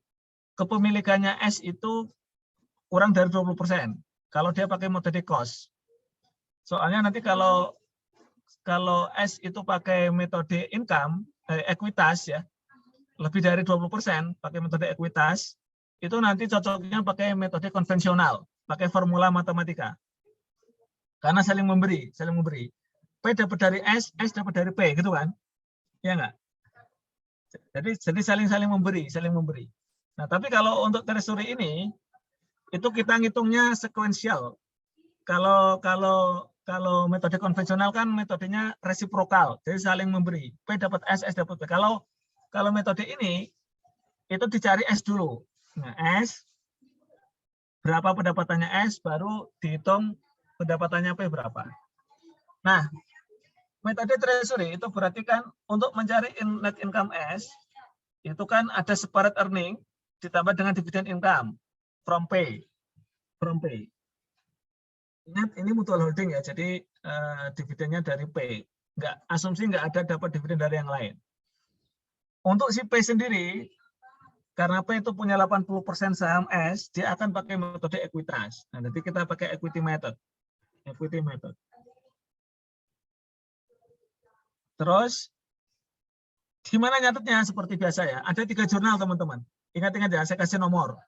kepemilikannya S itu kurang dari 20%. Kalau dia pakai metode cost. Soalnya nanti kalau S itu pakai metode income, ekuitas ya, lebih dari 20% pakai metode ekuitas, itu nanti cocoknya pakai metode konvensional, pakai formula matematika. Karena saling memberi. P dapat dari S dapat dari P, gitu kan? Ya enggak? Jadi saling memberi. Nah, tapi kalau untuk treasury ini, itu kita ngitungnya sekuensial. Kalau metode konvensional kan metodenya resiprokal, jadi saling memberi. P dapat S dapat P. Kalau metode ini, itu dicari S dulu. Nah, S, berapa pendapatannya S, baru dihitung pendapatannya P berapa. Nah, metode treasury itu berarti kan untuk mencari net income S, itu kan ada separate earning ditambah dengan dividend income from P. Ingat, ini mutual holding ya, jadi dividennya dari P. Asumsi nggak ada dapat dividen dari yang lain. Untuk si P sendiri, karena P itu punya 80% saham S, dia akan pakai metode ekuitas. Nah, nanti kita pakai equity method. Terus, gimana nyatetnya? Seperti biasa ya, ada 3 jurnal teman-teman. Ingat-ingat ya, saya kasih nomor.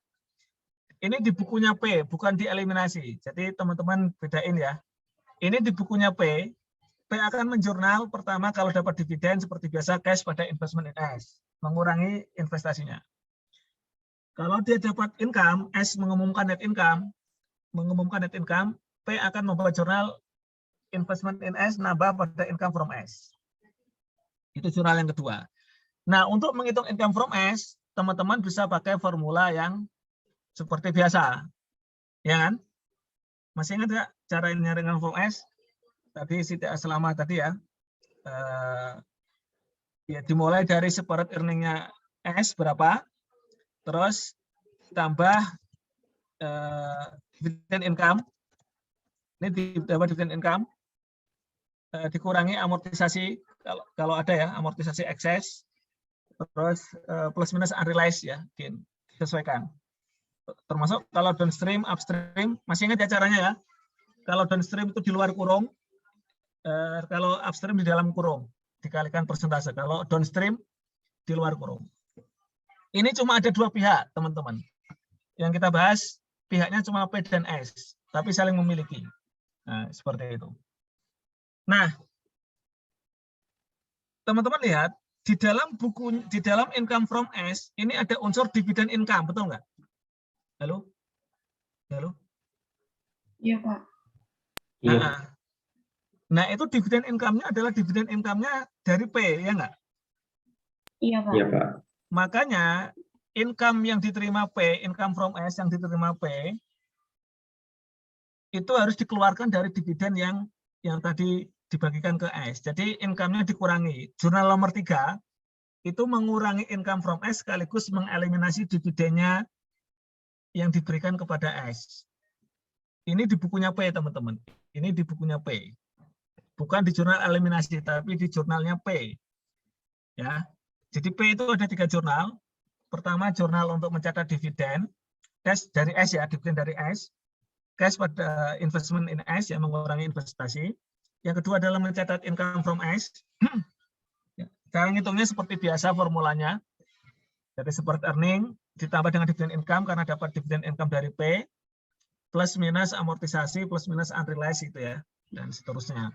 Ini di bukunya P, bukan dieliminasi. Jadi teman-teman bedain ya. Ini di bukunya P akan menjurnal pertama kalau dapat dividen seperti biasa cash pada investment in S, mengurangi investasinya. Kalau dia dapat income, S mengumumkan net income, P akan membuat jurnal investment in S nambah pada income from S. Itu jurnal yang kedua. Nah, untuk menghitung income from S, teman-teman bisa pakai formula yang seperti biasa. Ya kan? Masih ingat nggak cara nyari income from S? Tadi Siti Aslama tadi ya. Ya dimulai dari separate earning-nya S berapa, terus tambah dividend income, ini dapat dividend income, dikurangi amortisasi kalau ada ya, amortisasi ekses, terus plus minus unrealized ya, disesuaikan. Termasuk kalau downstream, upstream, masih ingat ya caranya ya? Kalau downstream itu di luar kurung, kalau upstream di dalam kurung, dikalikan persentase. Kalau downstream di luar kurung. Ini cuma ada 2 pihak, teman-teman. Yang kita bahas, pihaknya cuma P dan S, tapi saling memiliki. Nah, seperti itu. Nah, teman-teman lihat, di dalam income from S, ini ada unsur dividend income, betul nggak? Halo? Iya, Pak. Iya. Nah, itu dividen income-nya adalah dividen income-nya dari P, ya nggak? Iya, Pak. Iya, Pak. Makanya, income yang diterima P, income from S yang diterima P, itu harus dikeluarkan dari dividen yang tadi dibagikan ke S. Jadi, income-nya dikurangi. Jurnal nomor 3, itu mengurangi income from S sekaligus mengeliminasi dividennya yang diberikan kepada S. Ini di bukunya P, teman-teman. Ini di bukunya P. Bukan di jurnal eliminasi, tapi di jurnalnya P. Ya. Jadi P itu ada 3 jurnal. Pertama, jurnal untuk mencatat dividen, cash dari S ya, dividen dari S, cash pada investment in S yang mengurangi investasi. Yang kedua adalah mencatat income from S. Cara ngitungnya seperti biasa formulanya. Jadi support earning ditambah dengan dividen income karena dapat dividen income dari P, plus minus amortisasi, plus minus unrealized itu ya, dan seterusnya.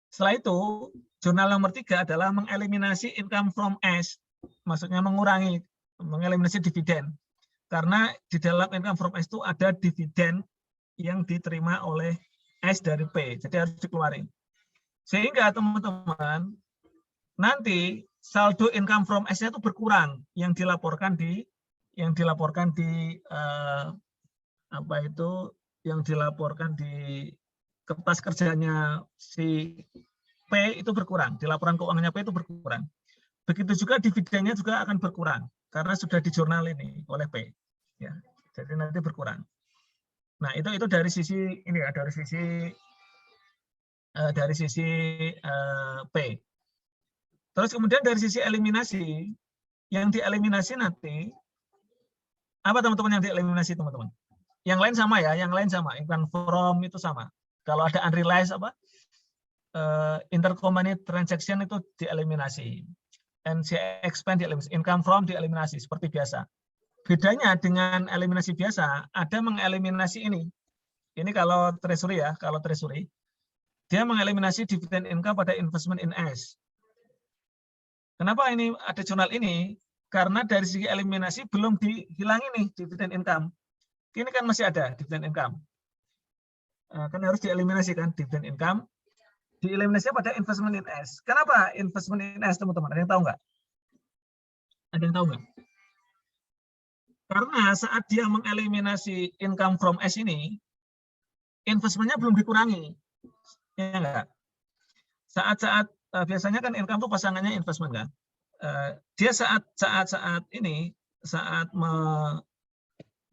Setelah itu, jurnal nomor 3 adalah mengeliminasi income from S. Maksudnya mengeliminasi dividen. Karena di dalam income from S itu ada dividen yang diterima oleh S dari P. Jadi harus dikeluarin. Sehingga teman-teman, nanti saldo income from S-nya itu berkurang. Yang dilaporkan di kertas kerjanya si P itu berkurang. Di laporan keuangannya P itu berkurang. Begitu juga dividennya juga akan berkurang karena sudah di jurnal ini oleh P. Ya, jadi nanti berkurang. Nah itu dari sisi ini ya, dari sisi P. Terus kemudian dari sisi eliminasi, yang dieliminasi nanti apa teman-teman yang dieliminasi teman-teman? Yang lain sama ya, yang lain sama. Income from itu sama. Kalau ada unrealized intercompany transaction itu dieliminasi. NCI expense dieliminasi, income from dieliminasi seperti biasa. Bedanya dengan eliminasi biasa, ada mengeliminasi ini. Ini kalau treasury ya, kalau treasury dia mengeliminasi dividend income pada investment in S. Kenapa ini ada jurnal ini? Karena dari segi eliminasi belum dihilangi nih dividend income. Ini kan masih ada dividend income. Kan harus dieliminasi kan dividend income. Dieliminasi pada investment in S. Kenapa investment in S teman-teman? Ada yang tahu nggak? Ada yang tahu nggak? Karena saat dia mengeliminasi income from S ini, investmentnya belum dikurangi. Ya enggak? Saat biasanya kan income itu pasangannya investment kan? Dia saat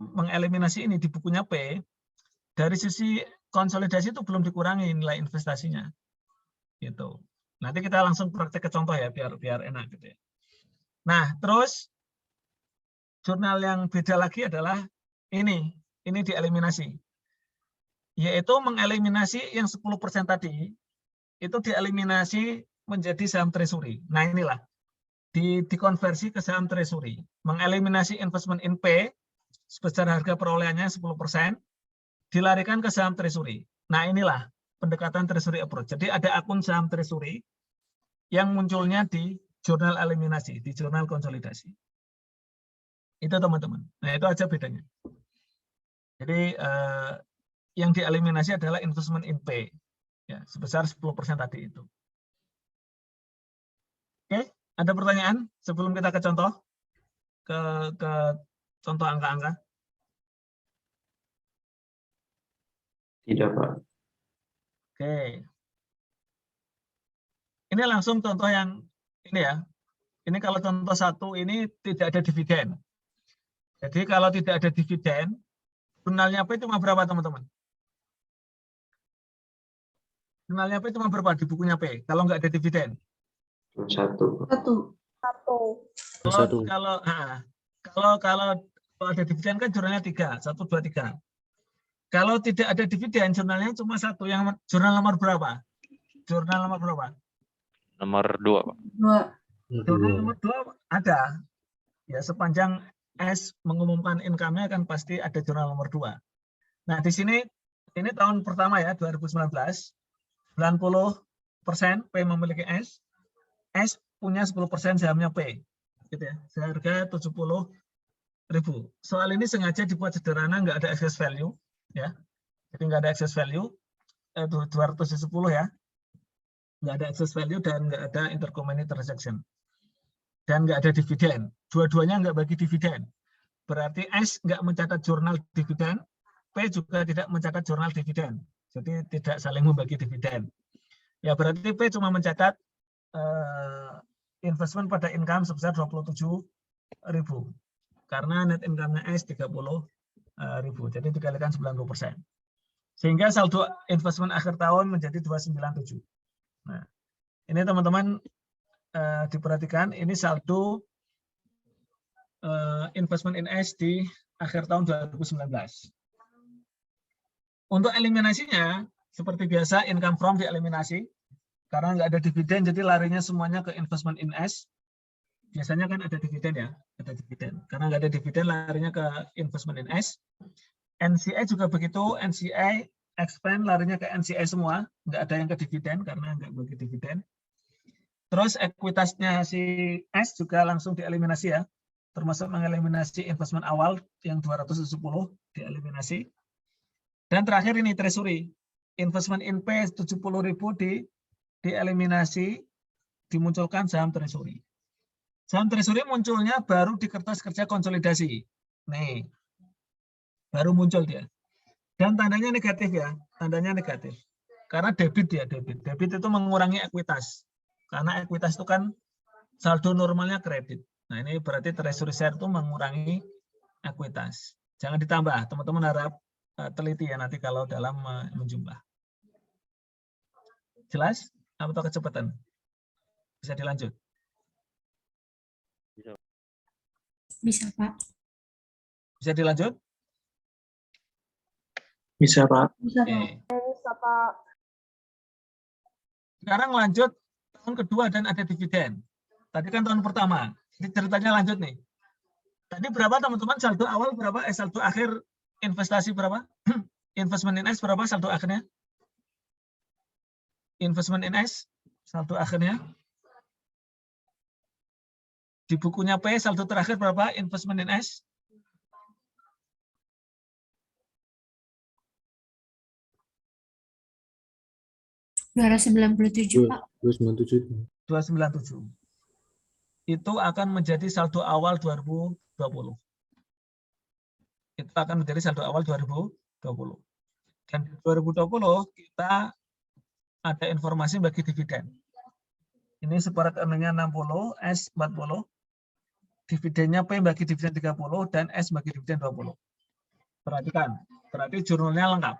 mengeliminasi ini di bukunya P, dari sisi konsolidasi itu belum dikurangi nilai investasinya. Gitu. Nanti kita langsung praktek ke contoh ya biar enak gitu ya. Nah, terus jurnal yang beda lagi adalah ini dieliminasi. Yaitu mengeliminasi yang 10% tadi itu dieliminasi menjadi saham treasury. Nah, inilah dikonversi ke saham treasury. Mengeliminasi investment in P sebesar harga perolehannya 10%, dilarikan ke saham treasury. Nah, inilah pendekatan treasury approach. Jadi ada akun saham treasury yang munculnya di jurnal eliminasi, di jurnal konsolidasi. Itu teman-teman. Nah, itu aja bedanya. Jadi yang dieliminasi adalah investment in P. Ya, sebesar 10% tadi itu. Oke, ada pertanyaan sebelum kita ke contoh? Ke contoh angka-angka? Tidak, Pak. Oke. Ini langsung contoh yang ini ya. Ini kalau contoh 1 ini tidak ada dividen. Jadi kalau tidak ada dividen, jurnalnya P cuma berapa teman-teman? Jurnalnya P cuma berapa di bukunya P? Kalau nggak ada dividen? 1. Kalau ada dividen kan jurnalnya 3, 1, 2, 3. Kalau tidak ada dividen, jurnalnya cuma 1. Yang jurnal nomor berapa? Jurnal nomor berapa? Nomor 2, Pak. 2. Jurnal nomor 2 ada. Ya, sepanjang S mengumumkan income-nya kan pasti ada jurnal nomor 2. Nah, di sini ini tahun pertama ya, 2019. 90% P memiliki S. S punya 10% sahamnya P. Gitu ya. Seharga 70.000. Soal ini sengaja dibuat sederhana, nggak ada excess value. Ya. Jadi nggak ada excess value. 210 ya. Nggak ada excess value dan nggak ada intercompany transaction. Dan nggak ada dividen. Dua-duanya nggak bagi dividen. Berarti S nggak mencatat jurnal dividen, P juga tidak mencatat jurnal dividen. Jadi tidak saling membagi dividen. Ya berarti P cuma mencatat investment pada income sebesar 27.000. Karena net income-nya S 30.000. Jadi dikalikan 90%. Sehingga saldo investment akhir tahun menjadi 297. Nah, ini teman-teman diperhatikan, ini saldo investment in S di akhir tahun 2019. Untuk eliminasinya, seperti biasa income from dieliminasi, karena nggak ada dividen, jadi larinya semuanya ke investment in S. Biasanya kan ada dividen ya, ada dividen. Karena nggak ada dividen, larinya ke investment in S. NCI juga begitu, NCI expand larinya ke NCI semua, nggak ada yang ke dividen karena nggak bagi dividen. Terus ekuitasnya si S juga langsung dieliminasi ya, termasuk mengeliminasi investment awal yang 270 dieliminasi. Dan terakhir ini treasury, investment in P 70.000 dieliminasi, dimunculkan saham treasury. Saham treasury munculnya baru di kertas kerja konsolidasi. Nih, baru muncul dia. Dan tandanya negatif ya, tandanya negatif. Karena debit ya, debit. Debit itu mengurangi ekuitas. Karena ekuitas itu kan saldo normalnya kredit. Nah ini berarti treasury share itu mengurangi ekuitas. Jangan ditambah, teman-teman harap teliti ya nanti kalau dalam menjumlah. Jelas? Atau kecepatan? Bisa dilanjut? Bisa, Pak. Bisa dilanjut? Bisa, Pak. Bisa, Pak. Bisa, Pak. Sekarang lanjut tahun kedua dan ada dividen. Tadi kan tahun pertama. Jadi ceritanya lanjut nih. Tadi berapa teman-teman saldo awal berapa? Saldo akhir investasi berapa? Investment in S berapa saldo akhirnya? Investment in S saldo akhirnya? Di bukunya P saldo terakhir berapa? Investment in S? $297, Pak. 297. 297. Itu akan menjadi saldo awal 2020. Itu akan menjadi saldo awal 2020. Dan di 2020 kita ada informasi bagi dividen. Ini separate earning-nya 60, S 40. Dividennya P bagi dividen 30 dan S bagi dividen 20. Perhatikan, berarti jurnalnya lengkap.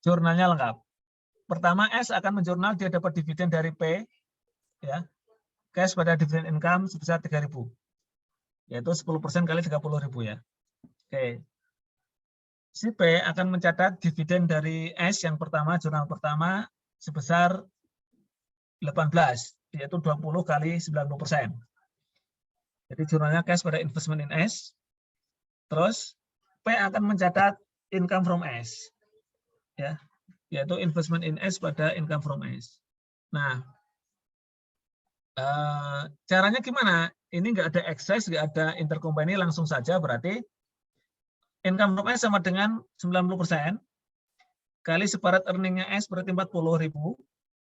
Jurnalnya lengkap. Pertama S akan menjurnal dia dapat dividen dari P, ya, cash pada dividen income sebesar 3.000, yaitu 10% kali 30.000 ya. Oke. Si P akan mencatat dividen dari S yang pertama, jurnal pertama sebesar 18, yaitu 20 kali 90%. Jadi jurnalnya cash pada investment in S. Terus P akan mencatat income from S, ya, yaitu investment in S pada income from S. Nah, caranya gimana? Ini nggak ada excess, nggak ada intercompany, langsung saja berarti income from S sama dengan 90% kali separate earning-nya S berarti 40.000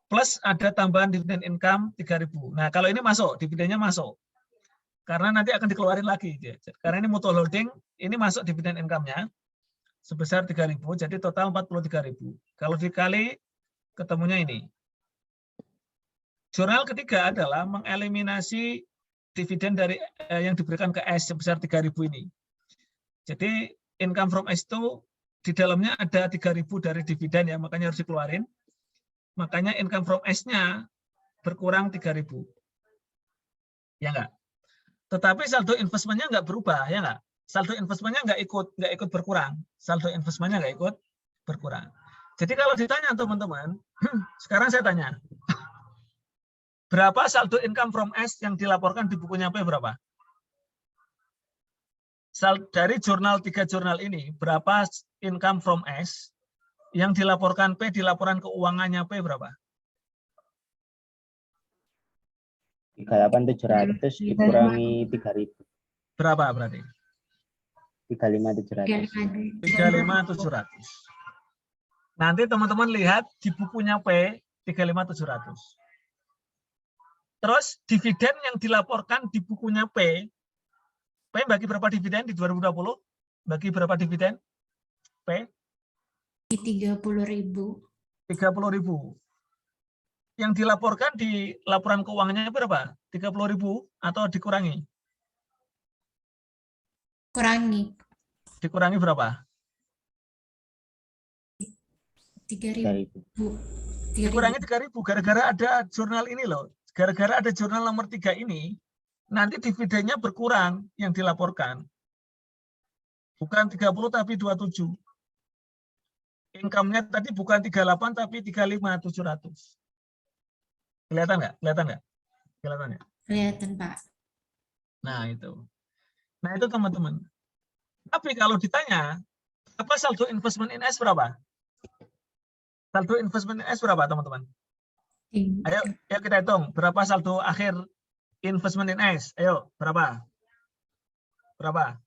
plus ada tambahan dividen income 3.000. Nah, kalau ini masuk, dividennya masuk. Karena nanti akan dikeluarin lagi. Karena ini mutual holding, ini masuk dividen income-nya sebesar 3.000, jadi total 43.000. Kalau dikali, ketemunya ini. Jurnal ketiga adalah mengeliminasi dividen dari yang diberikan ke S sebesar 3.000 ini. Jadi income from S itu di dalamnya ada 3.000 dari dividen ya, makanya harus dikeluarin. Makanya income from S-nya berkurang 3.000. Ya enggak? Tetapi saldo investmentnya enggak berubah, ya enggak? Saldo investmentnya nggak ikut berkurang. Saldo investmentnya nggak ikut berkurang. Jadi kalau ditanya teman-teman, sekarang saya tanya, berapa saldo income from S yang dilaporkan di bukunya P berapa? Dari jurnal 3 jurnal ini, berapa income from S yang dilaporkan P di laporan keuangannya P berapa? 38.700 dikurangi 3.000. Berapa berarti? 35.700. 35.700. Nanti teman-teman lihat di bukunya P 35.700. Terus dividen yang dilaporkan di bukunya P bagi berapa dividen di 2020? Bagi berapa dividen? P? 30.000. 30.000. Yang dilaporkan di laporan keuangannya berapa? 30.000 atau dikurangi? Dikurangi berapa? 3.000. Dikurangi 3.000 gara-gara ada jurnal ini loh. Gara-gara ada jurnal nomor 3 ini. nanti dividennya berkurang yang dilaporkan. Bukan 30 tapi 27. Income-nya tadi bukan 38 tapi 35.700. Kelihatan nggak? Kelihatan nggak? Kelihatan ya? Kelihatan, Pak. Nah, itu. Nah, itu teman-teman. Tapi kalau ditanya, apa saldo investment in S berapa? Saldo investment in S berapa, teman-teman? Ayo kita hitung. Berapa saldo akhir investment in S? Ayo, berapa? Berapa?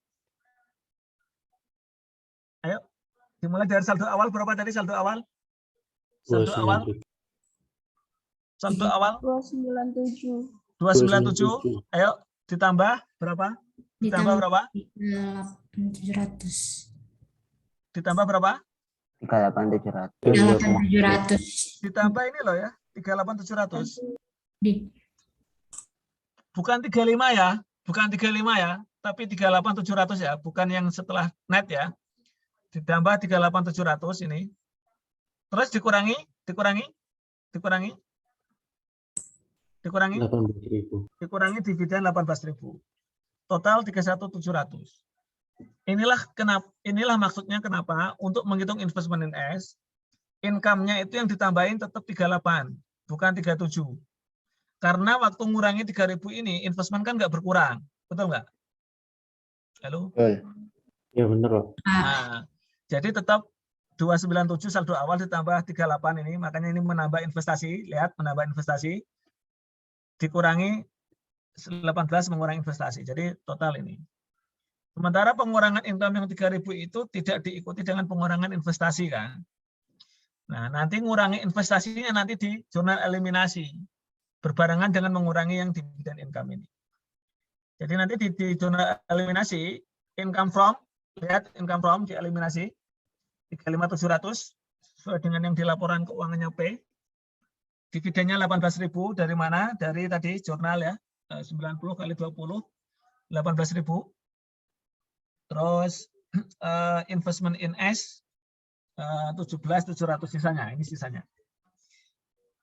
Ayo, dimulai dari saldo awal. Berapa tadi saldo awal? Saldo awal? Saldo awal? 297. 297. Ayo, ditambah berapa? Ditambah berapa? 38.700. Ditambah berapa? 38.700. Ditambah ini loh ya, 38.700. Bukan 35 ya, bukan 35 ya, tapi 38.700 ya, bukan yang setelah net ya. Ditambah 38.700 ini. Terus dikurangi 18.000. dikurangi dividen 18.000. Total 31.700. Inilah maksudnya kenapa untuk menghitung investment in S, income-nya itu yang ditambahin tetap 38, bukan 37. Karena waktu ngurangi 3.000 ini, investment kan nggak berkurang. Betul nggak? Halo? Betul. Ya benar, Pak. Nah, jadi tetap 297 saldo awal ditambah 38 ini, makanya ini menambah investasi. Lihat, menambah investasi. Dikurangi 18 mengurangi investasi. Jadi total ini. Sementara pengurangan income yang 3.000 itu tidak diikuti dengan pengurangan investasi kan. Nah, nanti ngurangi investasinya nanti di jurnal eliminasi. Berbarengan dengan mengurangi yang dividen income ini. Jadi nanti di jurnal eliminasi, income from, lihat income from dieliminasi, 35.700, sesuai dengan yang di laporan keuangannya P. Dividennya 18.000 dari mana? Dari tadi jurnal ya, 90 kali 20, 18.000. Terus investment in S 17.700 sisanya, ini sisanya.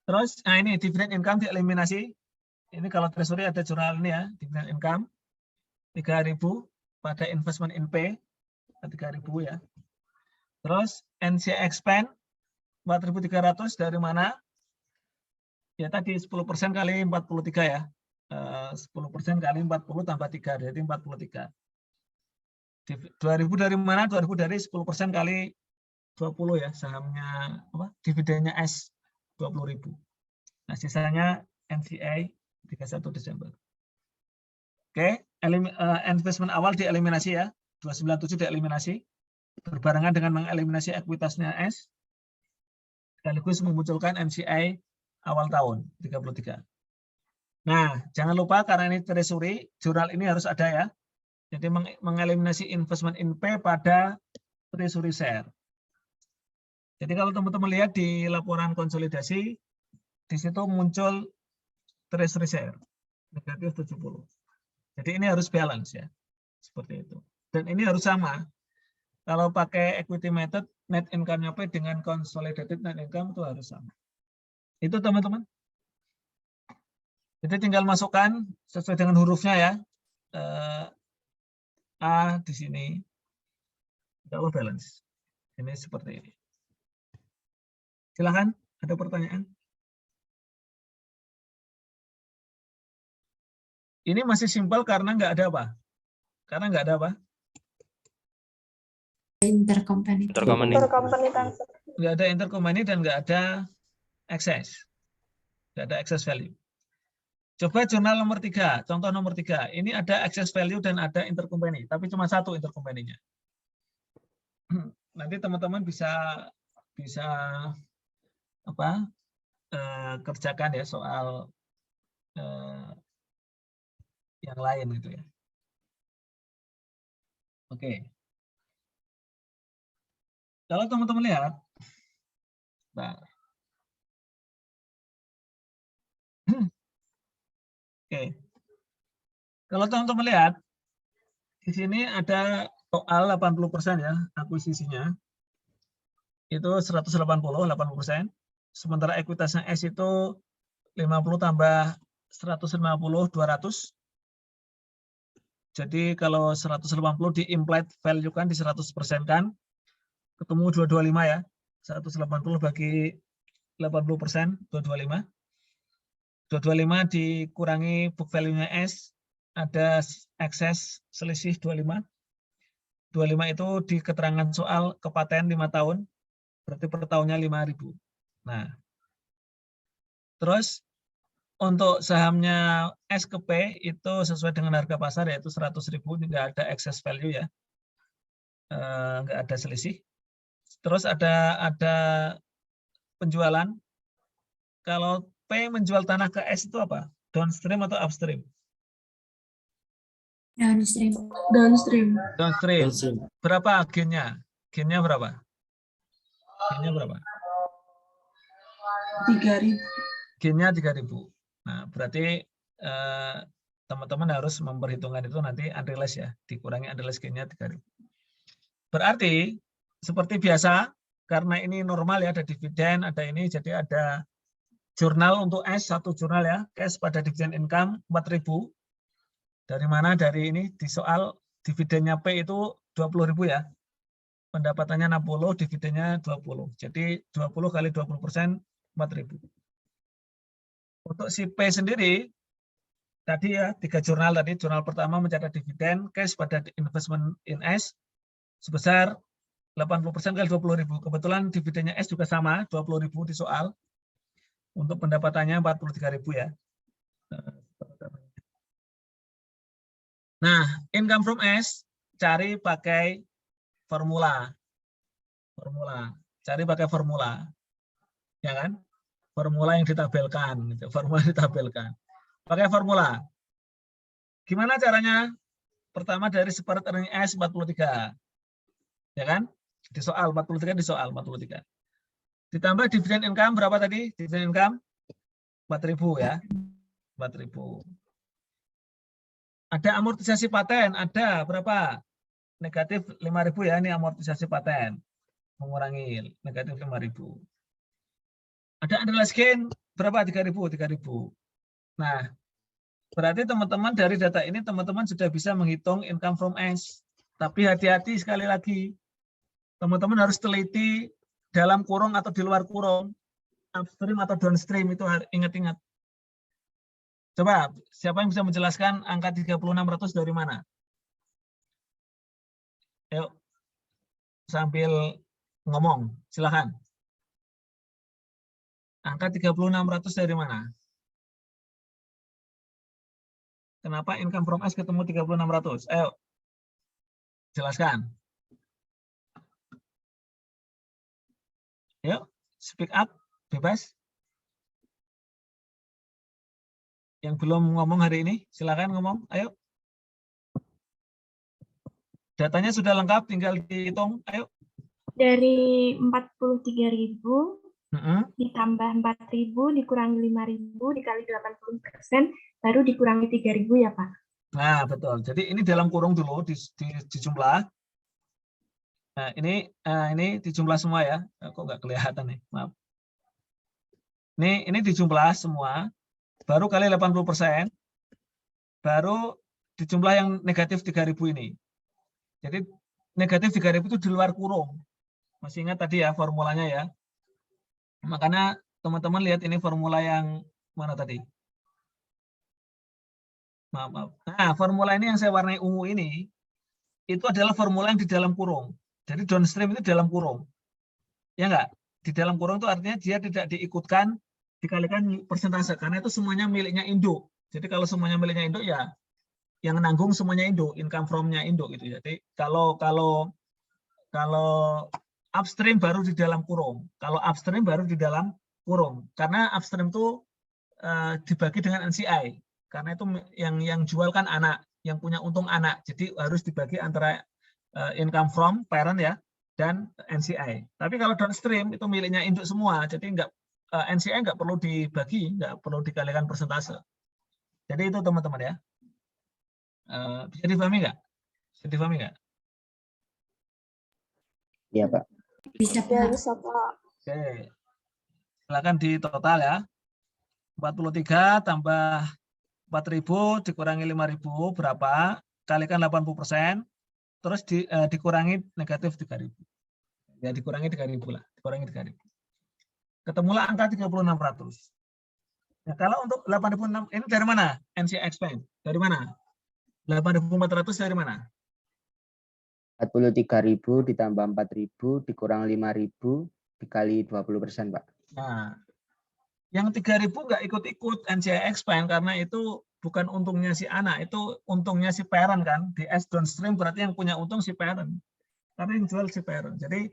Terus nah ini dividend income dieliminasi. Ini kalau treasury ada jurnal ini ya, dividend income 3.000 pada investment in P 3.000 ya. Terus NCI expand 4.300 dari mana? Ya tadi 10% kali 43 ya. 10% kali 40 tambah 3 jadi 43. 2.000 dari mana? 2.000 dari 10% kali 20 ya, sahamnya apa? Dividennya S 20.000. Nah, sisanya NCI 31 Desember. Oke, investment awal dieliminasi ya, 297 dieliminasi. Berbarengan dengan mengeliminasi ekuitasnya S, sekaligus memunculkan NCI awal tahun 33. Nah, jangan lupa karena ini treasury, jurnal ini harus ada ya. Jadi mengeliminasi investment in P pada treasury share. Jadi kalau teman-teman lihat di laporan konsolidasi, di situ muncul treasury share, negatif 70. Jadi ini harus balance ya, seperti itu. Dan ini harus sama. Kalau pakai equity method, net income-nya P dengan consolidated net income itu harus sama. Itu teman-teman. Jadi tinggal masukkan sesuai dengan hurufnya ya. A di sini. Kalau balance. Ini seperti ini. Silakan, ada pertanyaan? Ini masih simpel karena nggak ada apa? Karena nggak ada apa? Intercompany. Nggak ada intercompany dan nggak ada excess. Nggak ada excess value. Coba jurnal nomor 3, contoh nomor 3. Ini ada excess value dan ada intercompany, tapi cuma satu intercompany-nya. Nanti teman-teman bisa apa? Kerjakan ya soal yang lain gitu ya. Oke. Kalau teman-teman lihat, nah, oke. Kalau teman-teman lihat, di sini ada soal 80% ya akuisisinya. Itu 180, 80%. Sementara ekuitasnya S itu 50 tambah 150, 200. Jadi kalau 180 di implied value kan di 100% kan, ketemu 225 ya. 180 bagi 80%, 225. 225 dikurangi book value-nya S, ada excess selisih 25. 25 itu di keterangan soal kepaten 5 tahun, berarti per tahunnya 5.000. Nah, terus untuk sahamnya S ke P itu sesuai dengan harga pasar yaitu 100.000, nggak ada excess value ya, nggak ada selisih. Terus ada penjualan. Kalau P menjual tanah ke S itu apa? Downstream atau upstream? Downstream. Downstream. Downstream. Downstream. Berapa gennya? Gennya berapa? Gennya berapa? 3.000. Gennya 3.000. Nah, berarti teman-teman harus memperhitungkan itu nanti unrealized ya, dikurangi unrealized gennya 3.000. Berarti seperti biasa, karena ini normal ya, ada dividen, ada ini, jadi ada jurnal untuk S, satu jurnal ya, cash pada dividen income 4.000. Dari mana? Dari ini di soal dividennya P itu 20.000 ya. Pendapatannya 60, dividennya 20. Jadi 20 kali 20%, 4.000. Untuk si P sendiri, tadi ya, 3 jurnal tadi. Jurnal pertama mencatat dividen cash pada investment in S sebesar 80% kali 20.000. Kebetulan dividennya S juga sama, 20.000 di soal. Untuk pendapatannya 43.000 ya. Nah, income from S cari pakai formula. Cari pakai formula. Ya kan? Formula yang ditabelkan, gitu. Formula yang ditabelkan. Pakai formula. Gimana caranya? Pertama dari separate earning S 43. Ya kan? Di soal 43 di soal 43. Ditambah dividen income berapa tadi? Dividen income 4.000 ya. 4.000. Ada amortisasi paten, ada berapa? Negatif 5.000 ya, ini amortisasi paten. Mengurangi negatif 5.000. Ada unrealized gain berapa? 3.000. Nah, berarti teman-teman dari data ini teman-teman sudah bisa menghitung income from S. Tapi hati-hati sekali lagi. Teman-teman harus teliti dalam kurung atau di luar kurung. Upstream atau downstream itu ingat-ingat. Coba, siapa yang bisa menjelaskan angka 3600 dari mana? Yuk, sambil ngomong, silakan. Angka 3600 dari mana? Kenapa income from S ketemu 3600? Ayo, jelaskan. Yuk, speak up, bebas. Yang belum ngomong hari ini, silakan ngomong. Ayo. Datanya sudah lengkap, tinggal dihitung. Ayo. Dari 43.000 ditambah 4.000 dikurangi 5.000 dikali 80% baru dikurangi 3.000 ya Pak? Nah, betul. Jadi ini dalam kurung dulu dijumlah. Nah, ini dijumlah semua ya. Kok nggak kelihatan nih? Maaf. Ini dijumlah semua. Baru kali 80%, baru dijumlah yang negatif 3.000 ini. Jadi negatif 3.000 itu di luar kurung. Masih ingat tadi ya formulanya ya. Makanya teman-teman lihat ini formula yang mana tadi? Maaf. Nah, formula ini yang saya warnai ungu ini, itu adalah formula yang di dalam kurung. Jadi downstream itu dalam kurung. Ya enggak? Di dalam kurung itu artinya dia tidak diikutkan dikalikan persentase, karena itu semuanya miliknya induk. Jadi kalau semuanya miliknya induk ya yang nanggung semuanya induk, income from-nya induk gitu. Jadi kalau upstream baru di dalam kurung, kalau upstream baru di dalam kurung, karena upstream itu dibagi dengan NCI, karena itu yang jual kan anak, yang punya untung anak, jadi harus dibagi antara income from parent ya dan NCI. Tapi kalau downstream itu miliknya induk semua, jadi NCI nggak perlu dibagi, nggak perlu dikalikan persentase. Jadi itu teman-teman ya. Bisa dipahami nggak? Bisa dipahami nggak? Iya Pak. Bisa Ya, Pak. bisa Pak. Oke. Silakan di total ya. 43 tambah 4.000 dikurangi 5.000 berapa? kalikan 80%, terus dikurangi negatif 3.000. Ya dikurangi 3.000 lah, dikurangi 3.000. Ketemulah angka 3600. Nah, kalau untuk 8.600 ini dari mana? NCX Bank. Dari mana? 8.400 dari mana? 43.000 ditambah 4.000 dikurang 5.000 dikali 20%, Pak. Nah, yang 3.000 nggak ikut-ikut NCX Bank karena itu bukan untungnya si anak, itu untungnya si parent kan. Di S downstream berarti yang punya untung si parent. Karena yang jual si parent. Jadi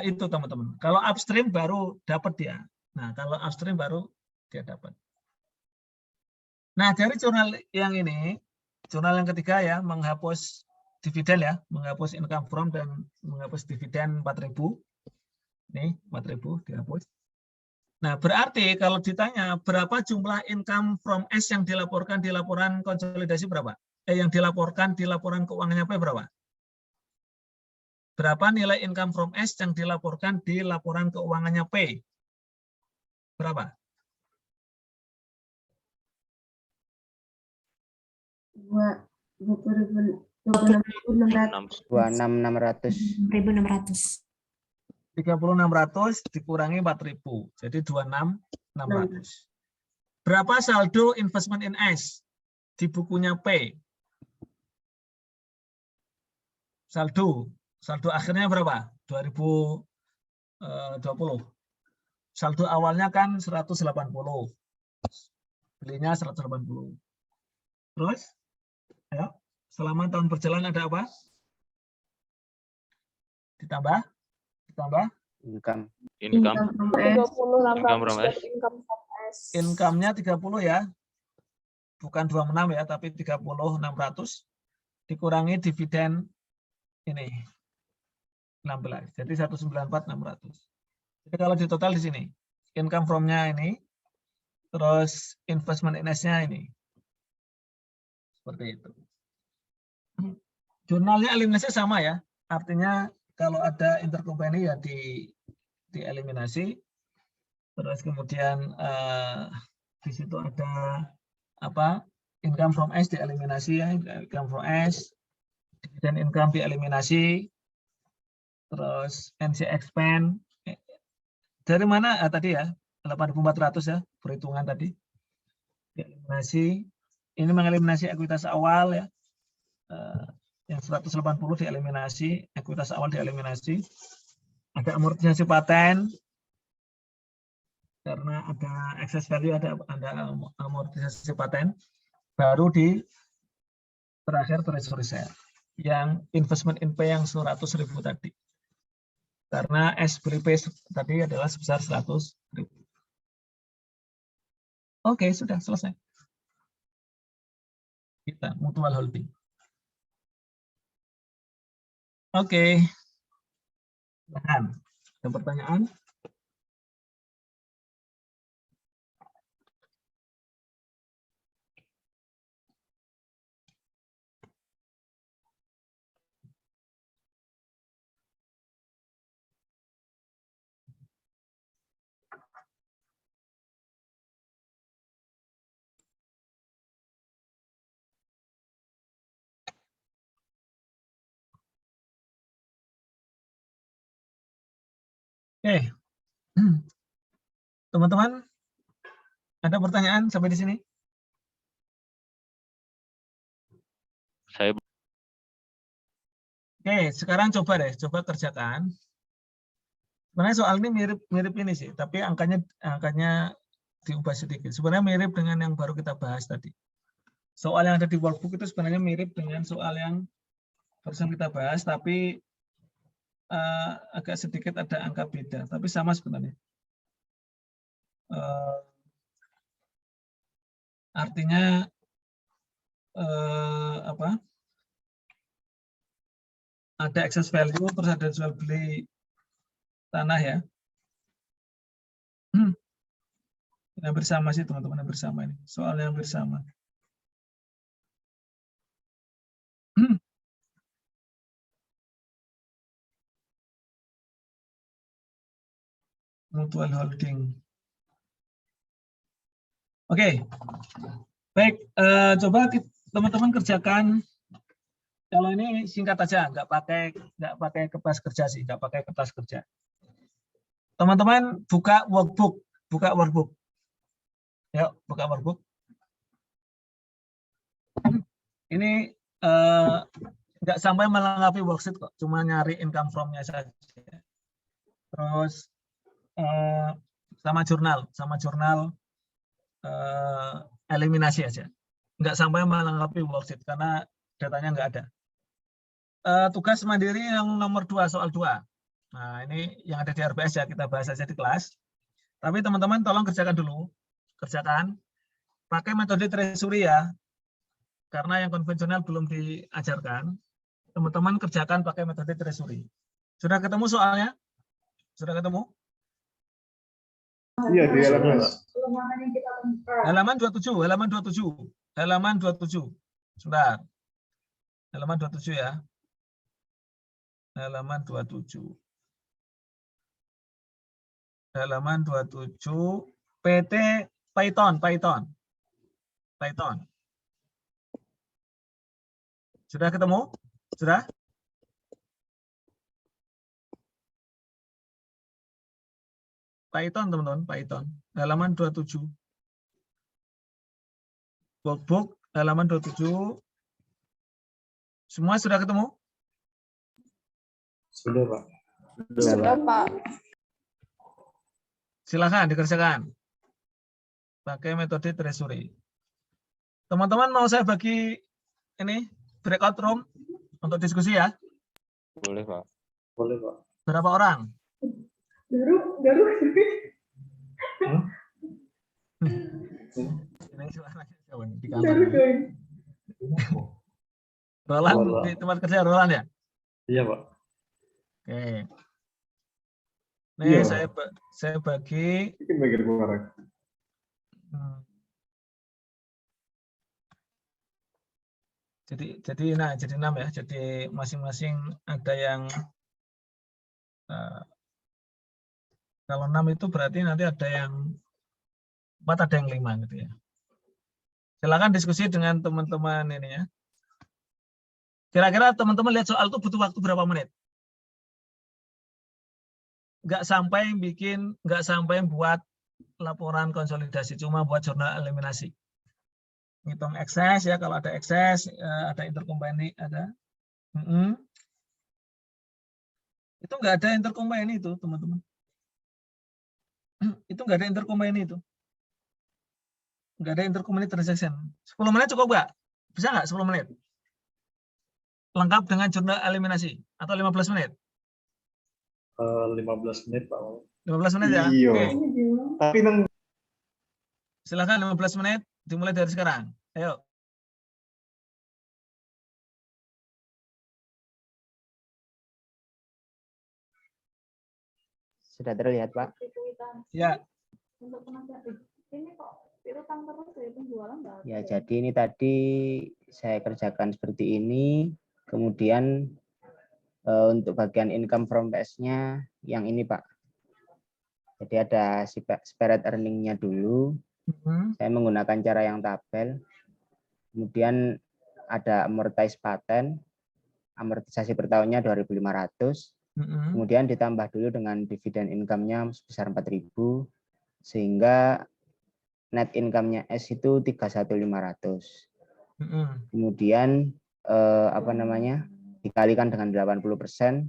itu teman-teman. Kalau upstream baru dapat dia. Nah, kalau upstream baru dia dapat. Nah, dari jurnal yang ini, jurnal yang ketiga ya, menghapus dividen ya, menghapus income from dan menghapus dividen 4.000. Nih, 4.000 dihapus. Nah, berarti kalau ditanya berapa jumlah income from S yang dilaporkan di laporan konsolidasi berapa? Yang dilaporkan di laporan keuangannya P berapa? Berapa nilai income from S yang dilaporkan di laporan keuangannya P? Berapa? 26.600. 3600 dikurangi 4.000, jadi 26.600. Berapa saldo investment in S di bukunya P? Saldo akhirnya berapa? 2020. Saldo awalnya kan 180. Belinya 180. Terus, ya, selama tahun berjalan ada apa? Ditambah Income. Income 3600 dari income from S. income-nya 30 ya. Bukan 26 ya, tapi 30.600 dikurangi dividen ini 16. Jadi 194.600. Jadi kalau di total di sini, income from-nya ini, terus investment in S-nya ini. Seperti itu. Jurnalnya eliminasi sama ya. Artinya kalau ada intercompany ya dieliminasi. Terus kemudian di situ ada apa? Income from S dieliminasi ya, income from S. Dan income dieliminasi. Terus NC expand. Dari mana tadi ya? 8.400 ya, perhitungan tadi. Dieliminasi. Ini mengeliminasi ekuitas awal ya. Yang 180 dieliminasi, ekuitas awal dieliminasi. Ada amortisasi paten. Karena ada excess value, ada amortisasi paten. Baru di terakhir treasury share. Yang investment in P yang 100.000 tadi. Karena S beli P tadi adalah sebesar 100.000. Oke, sudah selesai. Kita mutual holding. Oke. Ada pertanyaan? Oke. Teman-teman, ada pertanyaan sampai di sini? Saya Oke, sekarang coba kerjakan. Sebenarnya soal ini mirip ini sih, tapi angkanya diubah sedikit. Sebenarnya mirip dengan yang baru kita bahas tadi. Soal yang ada di workbook itu sebenarnya mirip dengan soal yang barusan kita bahas, tapi agak sedikit ada angka beda, tapi sama sebenarnya. Artinya apa? Ada excess value, terus ada jual beli tanah ya. Ini hampir sama sih teman-teman, hampir sama ini. Soalnya hampir sama. Mutual holding. Oke. Baik, coba teman-teman kerjakan. Kalau ini singkat aja, nggak pakai kertas kerja sih, nggak pakai kertas kerja. Teman-teman buka workbook. Yuk, buka workbook. Ini nggak sampai melengkapi worksheet kok, cuma nyari income from-nya saja. Terus sama jurnal eliminasi aja. Nggak sampai melengkapi worksheet karena datanya nggak ada. Tugas mandiri yang nomor 2, soal 2. Nah, ini yang ada di RBS ya, kita bahas aja di kelas. Tapi teman-teman tolong kerjakan dulu. Kerjakan. Pakai metode treasury ya. Karena yang konvensional belum diajarkan. Teman-teman kerjakan pakai metode treasury. Sudah ketemu soalnya? Sudah ketemu? Iya, di LMS. Halaman 27, halaman 27. Halaman 27. Sebentar. Halaman 27 ya. Halaman 27. Halaman 27. PT Python. Sudah ketemu? Sudah? Python, teman-teman, Python. Halaman 27. Workbook, halaman 27. Semua sudah ketemu? Sudah, Pak. Sudah, Pak. Silakan dikerjakan. Pakai metode treasury. Teman-teman mau saya bagi ini breakout room untuk diskusi ya? Boleh, Pak. Boleh, Pak. Berapa orang? Baru. Ini suaranya siapa nih? Di kamar. Roland, di tempat kerja Roland ya? Iya, Pak. Oke. Nih Iya. saya bagi. Ini bagian kemarin. Jadi 6 ya. Jadi masing-masing ada yang kalau 6 itu berarti nanti ada yang 4, ada yang 5 gitu ya. Silakan diskusi dengan teman-teman ini ya. Kira-kira teman-teman lihat soal itu butuh waktu berapa menit? Nggak sampai buat laporan konsolidasi, cuma buat jurnal eliminasi. Ngitung ekses ya, kalau ada ekses, ada intercompany, ada. Itu nggak ada intercompany itu, teman-teman. Itu nggak ada intercompany itu. Nggak ada intercompany transaction. 10 menit cukup nggak? Bisa nggak 10 menit? Lengkap dengan jurnal eliminasi atau 15 menit? 15 menit, Pak. 15 menit ya? Iya. Oke. Tapi nang Silakan 15 menit dimulai dari sekarang. Ayo. Sudah terlihat, Pak? Ya. Untuk tenaga ini kok pirutan terus ya penjualan nggak ada. Ya, jadi ini tadi saya kerjakan seperti ini. Kemudian untuk bagian income from PS-nya yang ini, Pak. Jadi ada spirit earning-nya dulu. Saya menggunakan cara yang tabel. Kemudian ada amortize patent. Amortisasi per tahunnya 2.500. Kemudian ditambah dulu dengan dividen income-nya sebesar 4.000. Sehingga net income-nya S itu 31.500. Kemudian dikalikan dengan 80%,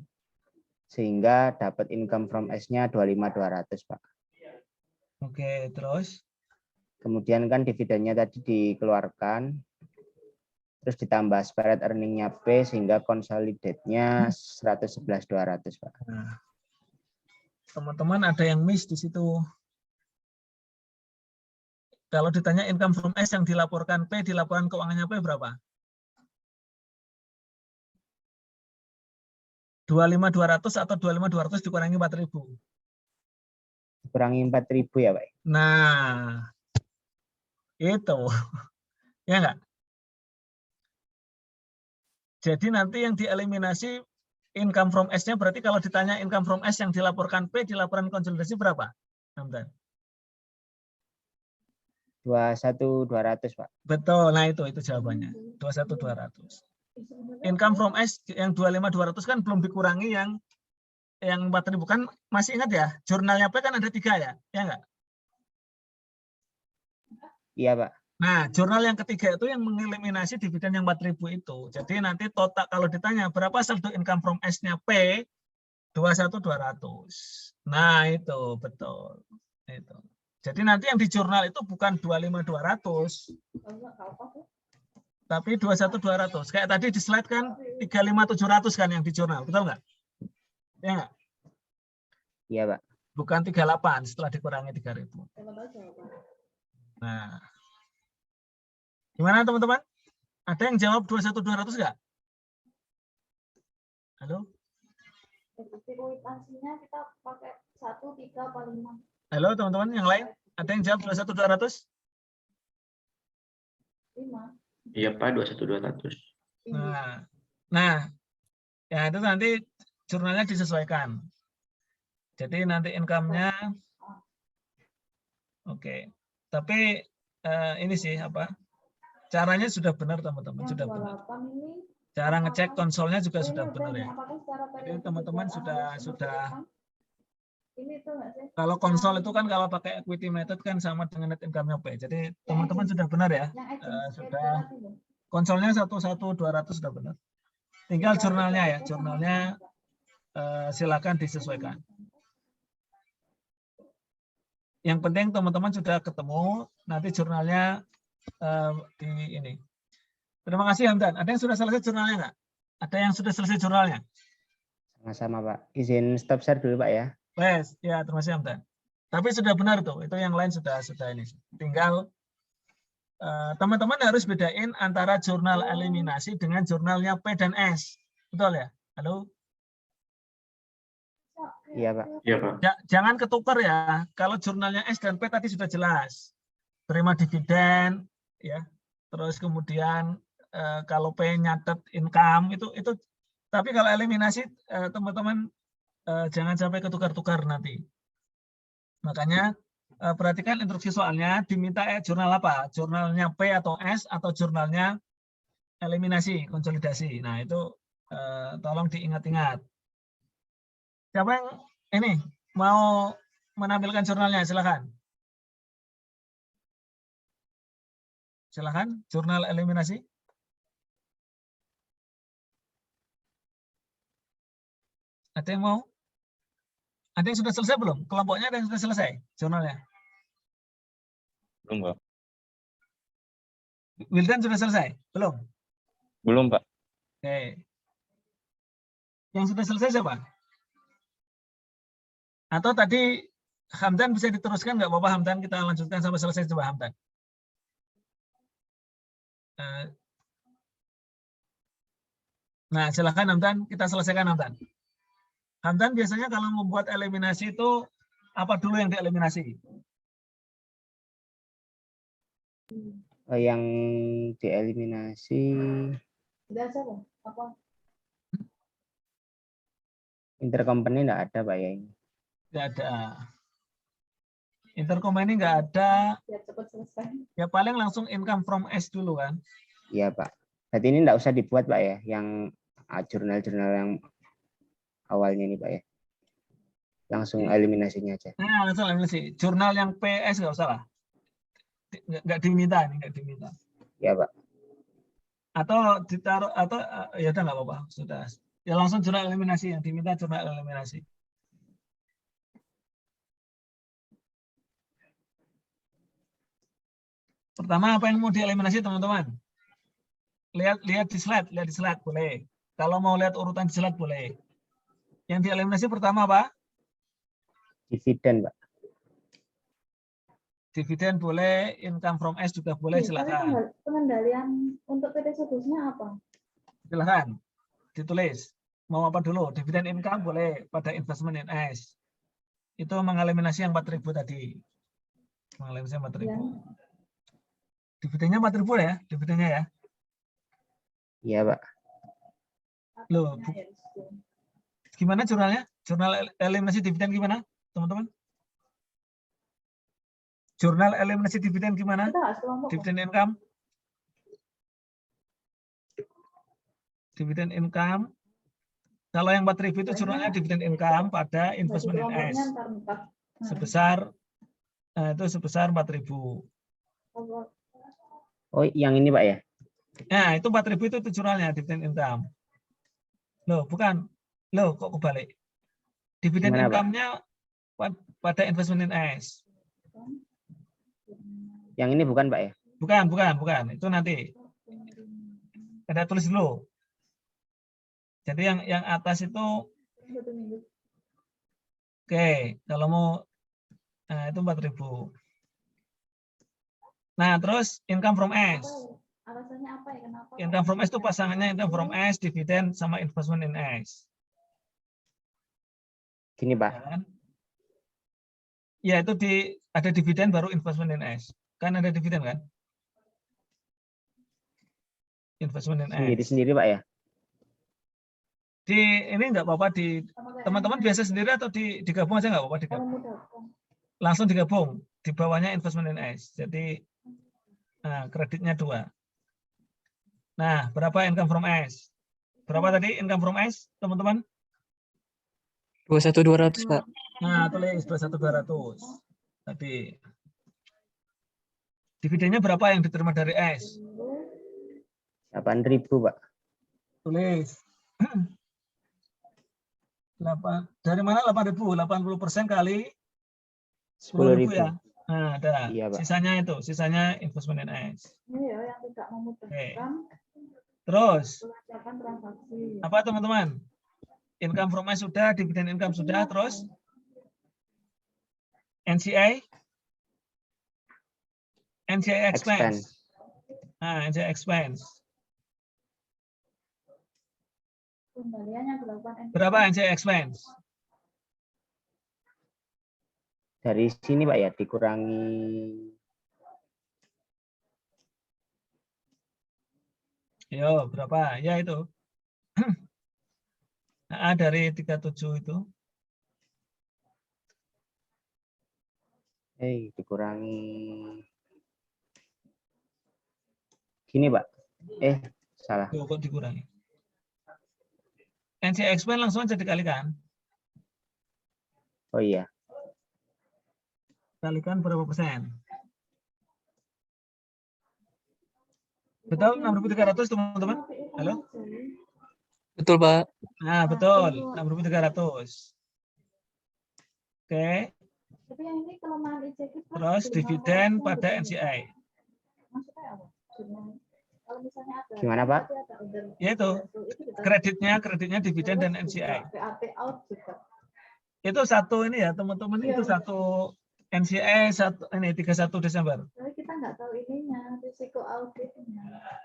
sehingga dapat income from S-nya 25.200, Pak. Oke, terus? Kemudian kan dividennya tadi dikeluarkan, terus ditambah spirit earning-nya P, sehingga consolidate-nya 111.200, Pak. Nah, teman-teman ada yang miss di situ. Kalau ditanya income from S yang dilaporkan P, di laporan keuangannya P berapa? 25.200 atau 25.200 dikurangi 4.000? Dikurangi 4.000 ya, Pak? Nah, itu. Ya enggak? Jadi nanti yang dieliminasi income from S-nya berarti kalau ditanya income from S yang dilaporkan P, di laporan konsolidasi berapa? Namdan. 21.200 Pak. Betul, nah itu jawabannya. 21.200. Income from S yang 25.200 kan belum dikurangi yang 4.000 kan, masih ingat ya? Jurnalnya P kan ada 3 ya? Ya enggak? Iya Pak. Nah, jurnal yang ketiga itu yang mengeliminasi dividen yang 4.000 itu. Jadi nanti total kalau ditanya berapa saldo income from S-nya P, 21.200. Nah, itu betul. Itu. Jadi nanti yang di jurnal itu bukan 25.200, tapi 21.200. Kayak tadi di slide kan 35.700 kan yang di jurnal, betul nggak? Ya nggak? Iya Pak. Bukan 38 setelah dikurangi 3.000. Nah, gimana teman-teman? Ada yang jawab 21.200 nggak? Halo? Sekuritasnya kita pakai 1, 3, apa 5? Halo teman-teman yang lain? Ada yang jawab 21.200? 5. Iya Pak, 21.200. Nah, ya itu nanti jurnalnya disesuaikan. Jadi nanti income-nya, oke. Tapi ini sih apa? Caranya sudah benar teman-teman, sudah benar. Cara ngecek konsolnya juga sudah benar ya. Jadi teman-teman sudah kalau konsol itu kan kalau pakai equity method kan sama dengan net income-nya P. Jadi teman-teman sudah benar ya. Sudah konsolnya 1.200 sudah benar. Tinggal jurnalnya ya, jurnalnya silakan disesuaikan. Yang penting teman-teman sudah ketemu, nanti jurnalnya di ini. Terima kasih Hamdan. Ada yang sudah selesai jurnalnya nggak? Ada yang sudah selesai jurnalnya? Sama-sama Pak. Izin stop share dulu Pak ya. Yes, ya terima kasih Hamdan. Tapi sudah benar tuh, itu yang lain sudah ini. Tinggal teman-teman harus bedain antara jurnal eliminasi dengan jurnalnya P dan S. Betul ya? Halo? Iya Pak. Iya Pak. Jangan ketukar ya. Kalau jurnalnya S dan P tadi sudah jelas. Terima dividen, ya. Terus kemudian kalau P nyatet income itu. Tapi kalau eliminasi teman-teman jangan sampai ketukar-tukar nanti. Makanya perhatikan instruksi soalnya diminta jurnal apa? Jurnalnya P atau S atau jurnalnya eliminasi, konsolidasi. Nah itu tolong diingat-ingat. Siapa yang ini mau menampilkan jurnalnya? Silakan. Silakan, jurnal eliminasi. Ada yang mau? Ada yang sudah selesai belum? Kelompoknya ada yang sudah selesai jurnalnya? Belum Pak. Wildan sudah selesai? Belum? Belum Pak. Oke. Yang sudah selesai siapa? Atau tadi Hamdan bisa diteruskan nggak apa-apa Hamdan, kita lanjutkan sampai selesai coba Hamdan. Nah silakan Hamdan, kita selesaikan Hamdan. Hamdan biasanya kalau membuat eliminasi itu apa dulu yang dieliminasi? Yang dieliminasi Apa? intercompany enggak ada Pak ya ini. Nggak ada. Intercompany nggak ada. Biar cepat selesai. Ya paling langsung income from S dulu kan. Iya Pak. Berarti ini enggak usah dibuat Pak ya, yang jurnal-jurnal yang awalnya ini Pak ya. Langsung eliminasinya aja. Nah, langsung eliminasi. Jurnal yang PS nggak usah lah. Nggak diminta nih, nggak diminta. Ya Pak. Atau ditaruh atau ya udah nggak apa-apa sudah. Ya langsung jurnal eliminasi, yang diminta jurnal eliminasi. Pertama apa yang mau dieliminasi teman-teman? Lihat di slide boleh. Kalau mau lihat urutan di slide boleh. Yang dieliminasi pertama apa? Dividen Pak. Dividen boleh, income from S juga boleh, silakan. Pengendalian untuk PT Sudusnya apa? Silakan ditulis. Mau apa dulu? Dividen income boleh pada investment in S. Itu mengeliminasi yang 4.000 tadi. Mengeliminasi 4.000. Ya. Dividennya 4.000 ya, dividennya ya. Iya Pak. Loh, gimana jurnalnya? Jurnal eliminasi dividen gimana, teman-teman? Jurnal eliminasi dividen gimana? Kita nggak sekelompok. Dividen income. Dividen income. Kalau yang 4.000 itu jurnalnya dividen income pada investment in S. Sebesar itu sebesar 4.000. Oh, yang ini Pak ya? Nah, itu 4.000 itu jurnalnya dividen income. Loh, bukan. Loh, kok kebalik? Dividen Gimana, Pak? income-nya pada investment in S. Yang ini bukan Pak ya? Bukan. Itu nanti. Ada tulis dulu. Jadi yang atas itu oke, kalau mau nah itu 4.000. Nah, terus income from S. Alasannya apa ya? Kenapa? Income from S itu pasangannya income from S, dividen sama investment in S. Gini Pak. Ya, kan? Ya itu ada dividen baru investment in S. Kan ada dividen kan? Investment in S. Sendiri-sendiri Pak ya? Ini nggak apa-apa di teman-teman biasa sendiri atau digabung aja nggak apa-apa digabung. Langsung digabung di bawahnya investment in S. Jadi kreditnya 2. Nah, berapa income from S? Berapa tadi income from S, teman-teman? 21.200 Pak. Nah, tulis 21.200. Tadi. Dividennya berapa yang diterima dari S? 8.000 Pak. Tulis. Dari mana 8.000? 80% kali 10.000 ya. Nah, ada. Iya, Pak. Sisanya investment in S. Ini ya yang tidak memudahkan. Terus Pelacakan transaksi. apa teman-teman? Income from S sudah, dividen income sudah, terus NCI expense. Nah, NCI expense. Kembalian yang dilakukan Berapa NCI expense? Dari sini Pak ya, dikurangi. Yo, berapa? Ya itu. Dari 37 itu. Dikurangi. Gini Pak. Salah. Tuh, kok dikurangi? NCI expense langsung aja dikalikan. Oh iya. Kalikan berapa persen? Betul 6.300 teman-teman? Halo? Betul Pak. Nah, betul 6.300. Oke. Tapi yang ini kelemahan IJK. Terus dividen pada NCI. Maksudnya apa? Kalau misalnya ada. Gimana Pak? Yaitu kreditnya dividen dan NCI. PAT out juga. Itu satu ini ya teman-teman, itu satu NCI satu ini 31 Desember. Tapi kita nggak tahu ininya, risiko auditnya.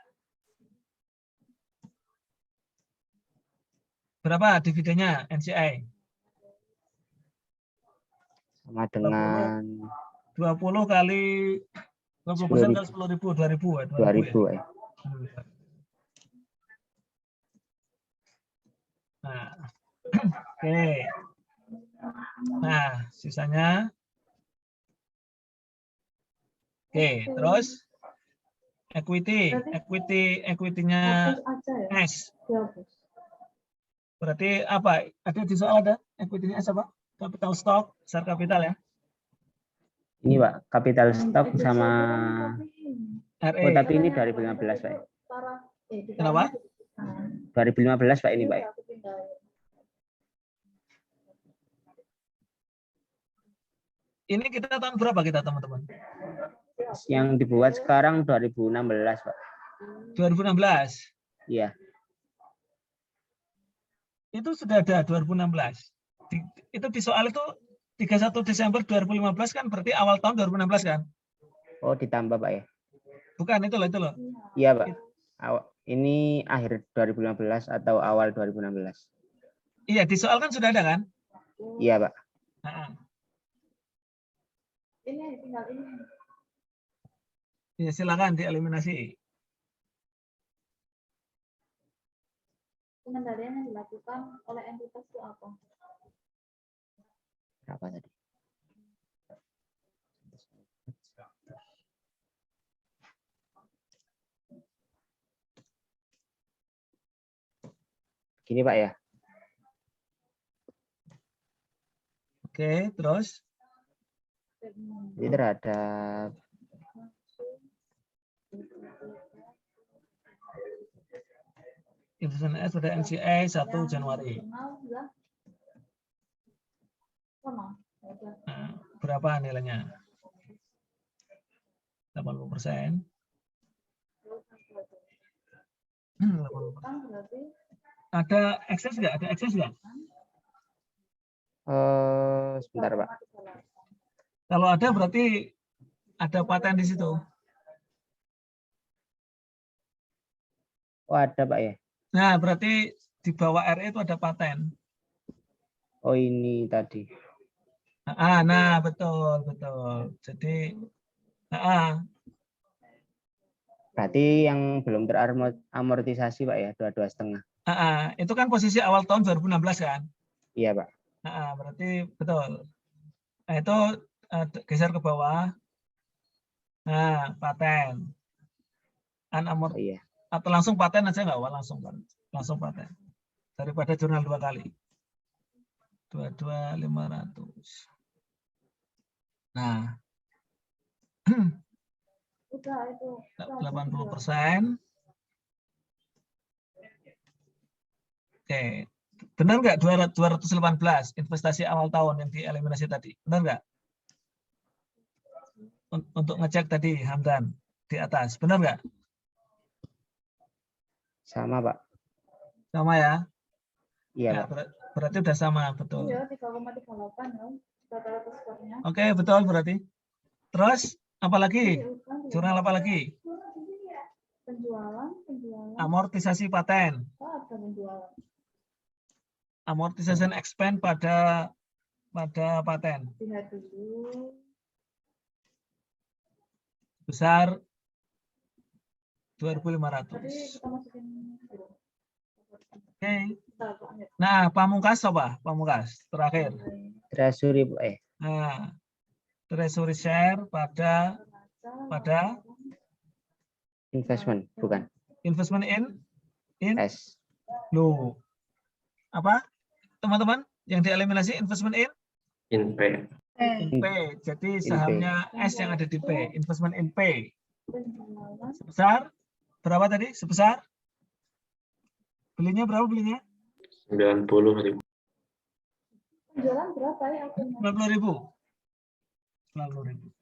Berapa dividennya NCI? Sama dengan 20 kali 20% kali 10.000, 2.000 ya. 2.000 ya. Nah, oke. Nah, sisanya. Oke, terus equity-nya S. Berarti apa? Ada di soal ada equity-nya S apa? Capital stock, besar kapital ya. Ini Pak, capital stock sama RE. Oh, tapi ini 2015 Pak. Kenapa? 2015 Pak ini Pak. Ini kita tahun berapa kita teman-teman? Yang dibuat sekarang 2016 Pak. 2016? Iya. Itu sudah ada 2016. Itu di soal itu 31 Desember 2015 kan berarti awal tahun 2016 kan? Oh, ditambah Pak ya? Bukan, itu loh. Iya Pak. Ini akhir 2015 atau awal 2016? Iya, di soal kan sudah ada kan? Iya Pak. Ini tinggal ini. Ya, silakan dieliminasi. Pengendalian yang dilakukan oleh entitas itu apa? Berapa tadi? Gini Pak ya. Oke, terus Jadi terhadap investment S pada NCA 1 Januari. Sama. Nah, berapa nilainya? 80%. 80%. Berarti Ada akses nggak? Ada akses nggak? sebentar Pak. Kalau ada berarti ada paten di situ. Oh ada Pak ya. Nah, berarti di bawah RE itu ada paten. Oh ini tadi. Nah, betul, betul. Jadi, Berarti yang belum teramortisasi Pak ya, 22,5. itu kan posisi awal tahun 2016 kan? Iya Pak. Berarti betul. Nah, itu geser ke bawah. Nah, paten. Oh, iya. Atau langsung paten aja nggak? Langsung paten. Daripada jurnal 2 kali. 22.500. Nah, udah itu 80%. Oke, benar nggak 218 investasi awal tahun yang dieliminasi tadi? Benar nggak? Untuk ngecek tadi Hamdan di atas, benar nggak? Sama Pak. Sama ya? Iya Ya, Pak. berarti udah sama, betul. ya 3,38 ya rata-rata skornya. Oke, betul berarti. Terus apalagi? Jurnal apa lagi? Penjualan. Amortisasi paten. Ada penjualan. Amortisation expense pada paten. Lihat dulu. Besar Tadi 2.500. kita masukin dulu. Oke. Bentar, Pak. Nah, pamungkas apa? Pamungkas terakhir. Treasury Pak. Nah, treasury share pada Investment bukan. investment in S. loh. Apa? Teman-teman yang dieliminasi investment in In P. Jadi sahamnya S yang ada di P, investment in P. Sebesar berapa tadi? Sebesar belinya berapa belinya? 90.000. Penjualan berapa ya? 90.000. 90.000.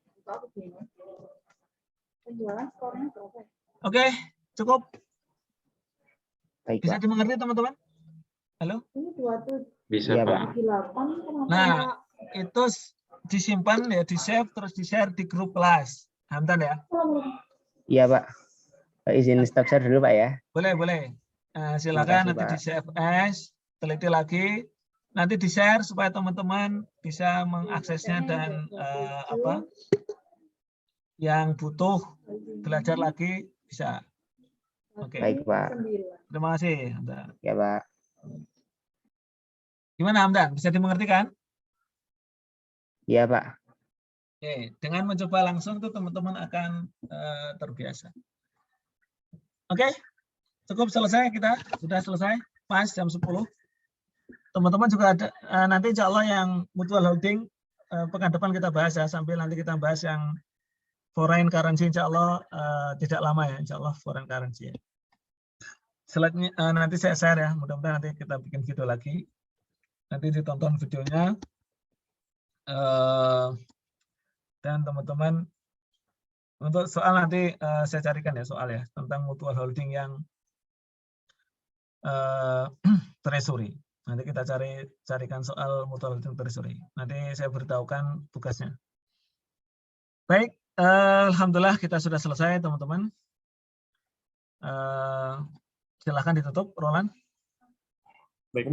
Penjualan skornya berapa? Oke, cukup. Baik Bisa Pak. dimengerti teman-teman? Halo? Ini 27. Bisa Iya, Pak. 8. Nah, itu disimpan ya, di-save terus di-share di grup kelas. Hamdan ya? Iya Pak. Pak izin stop share dulu Pak ya. Boleh. Terima Silakan kasih, nanti Pak. di-save as, teliti lagi, nanti di-share supaya teman-teman bisa mengaksesnya dan yang butuh belajar lagi bisa. Oke. Baik Pak. Terima kasih, Hamdan. Ya Pak. Gimana Hamdan? Bisa dimengerti kan? Iya Pak. Oke, dengan mencoba langsung tuh teman-teman akan terbiasa. Oke, cukup selesai kita. Sudah selesai, pas jam 10. Teman-teman juga ada nanti insya Allah yang mutual holding pekan depan kita bahas ya, sambil nanti kita bahas yang foreign currency insya Allah tidak lama ya, insya Allah foreign currency ya. Slide-nya nanti saya share ya, mudah-mudahan nanti kita bikin video lagi. Nanti ditonton videonya. Dan teman-teman untuk soal nanti saya carikan ya soal ya tentang mutual holding yang treasury. Nanti kita carikan soal mutual holding treasury. Nanti saya beritahukan tugasnya. Baik, alhamdulillah kita sudah selesai teman-teman. Silakan ditutup, Roland. Baik,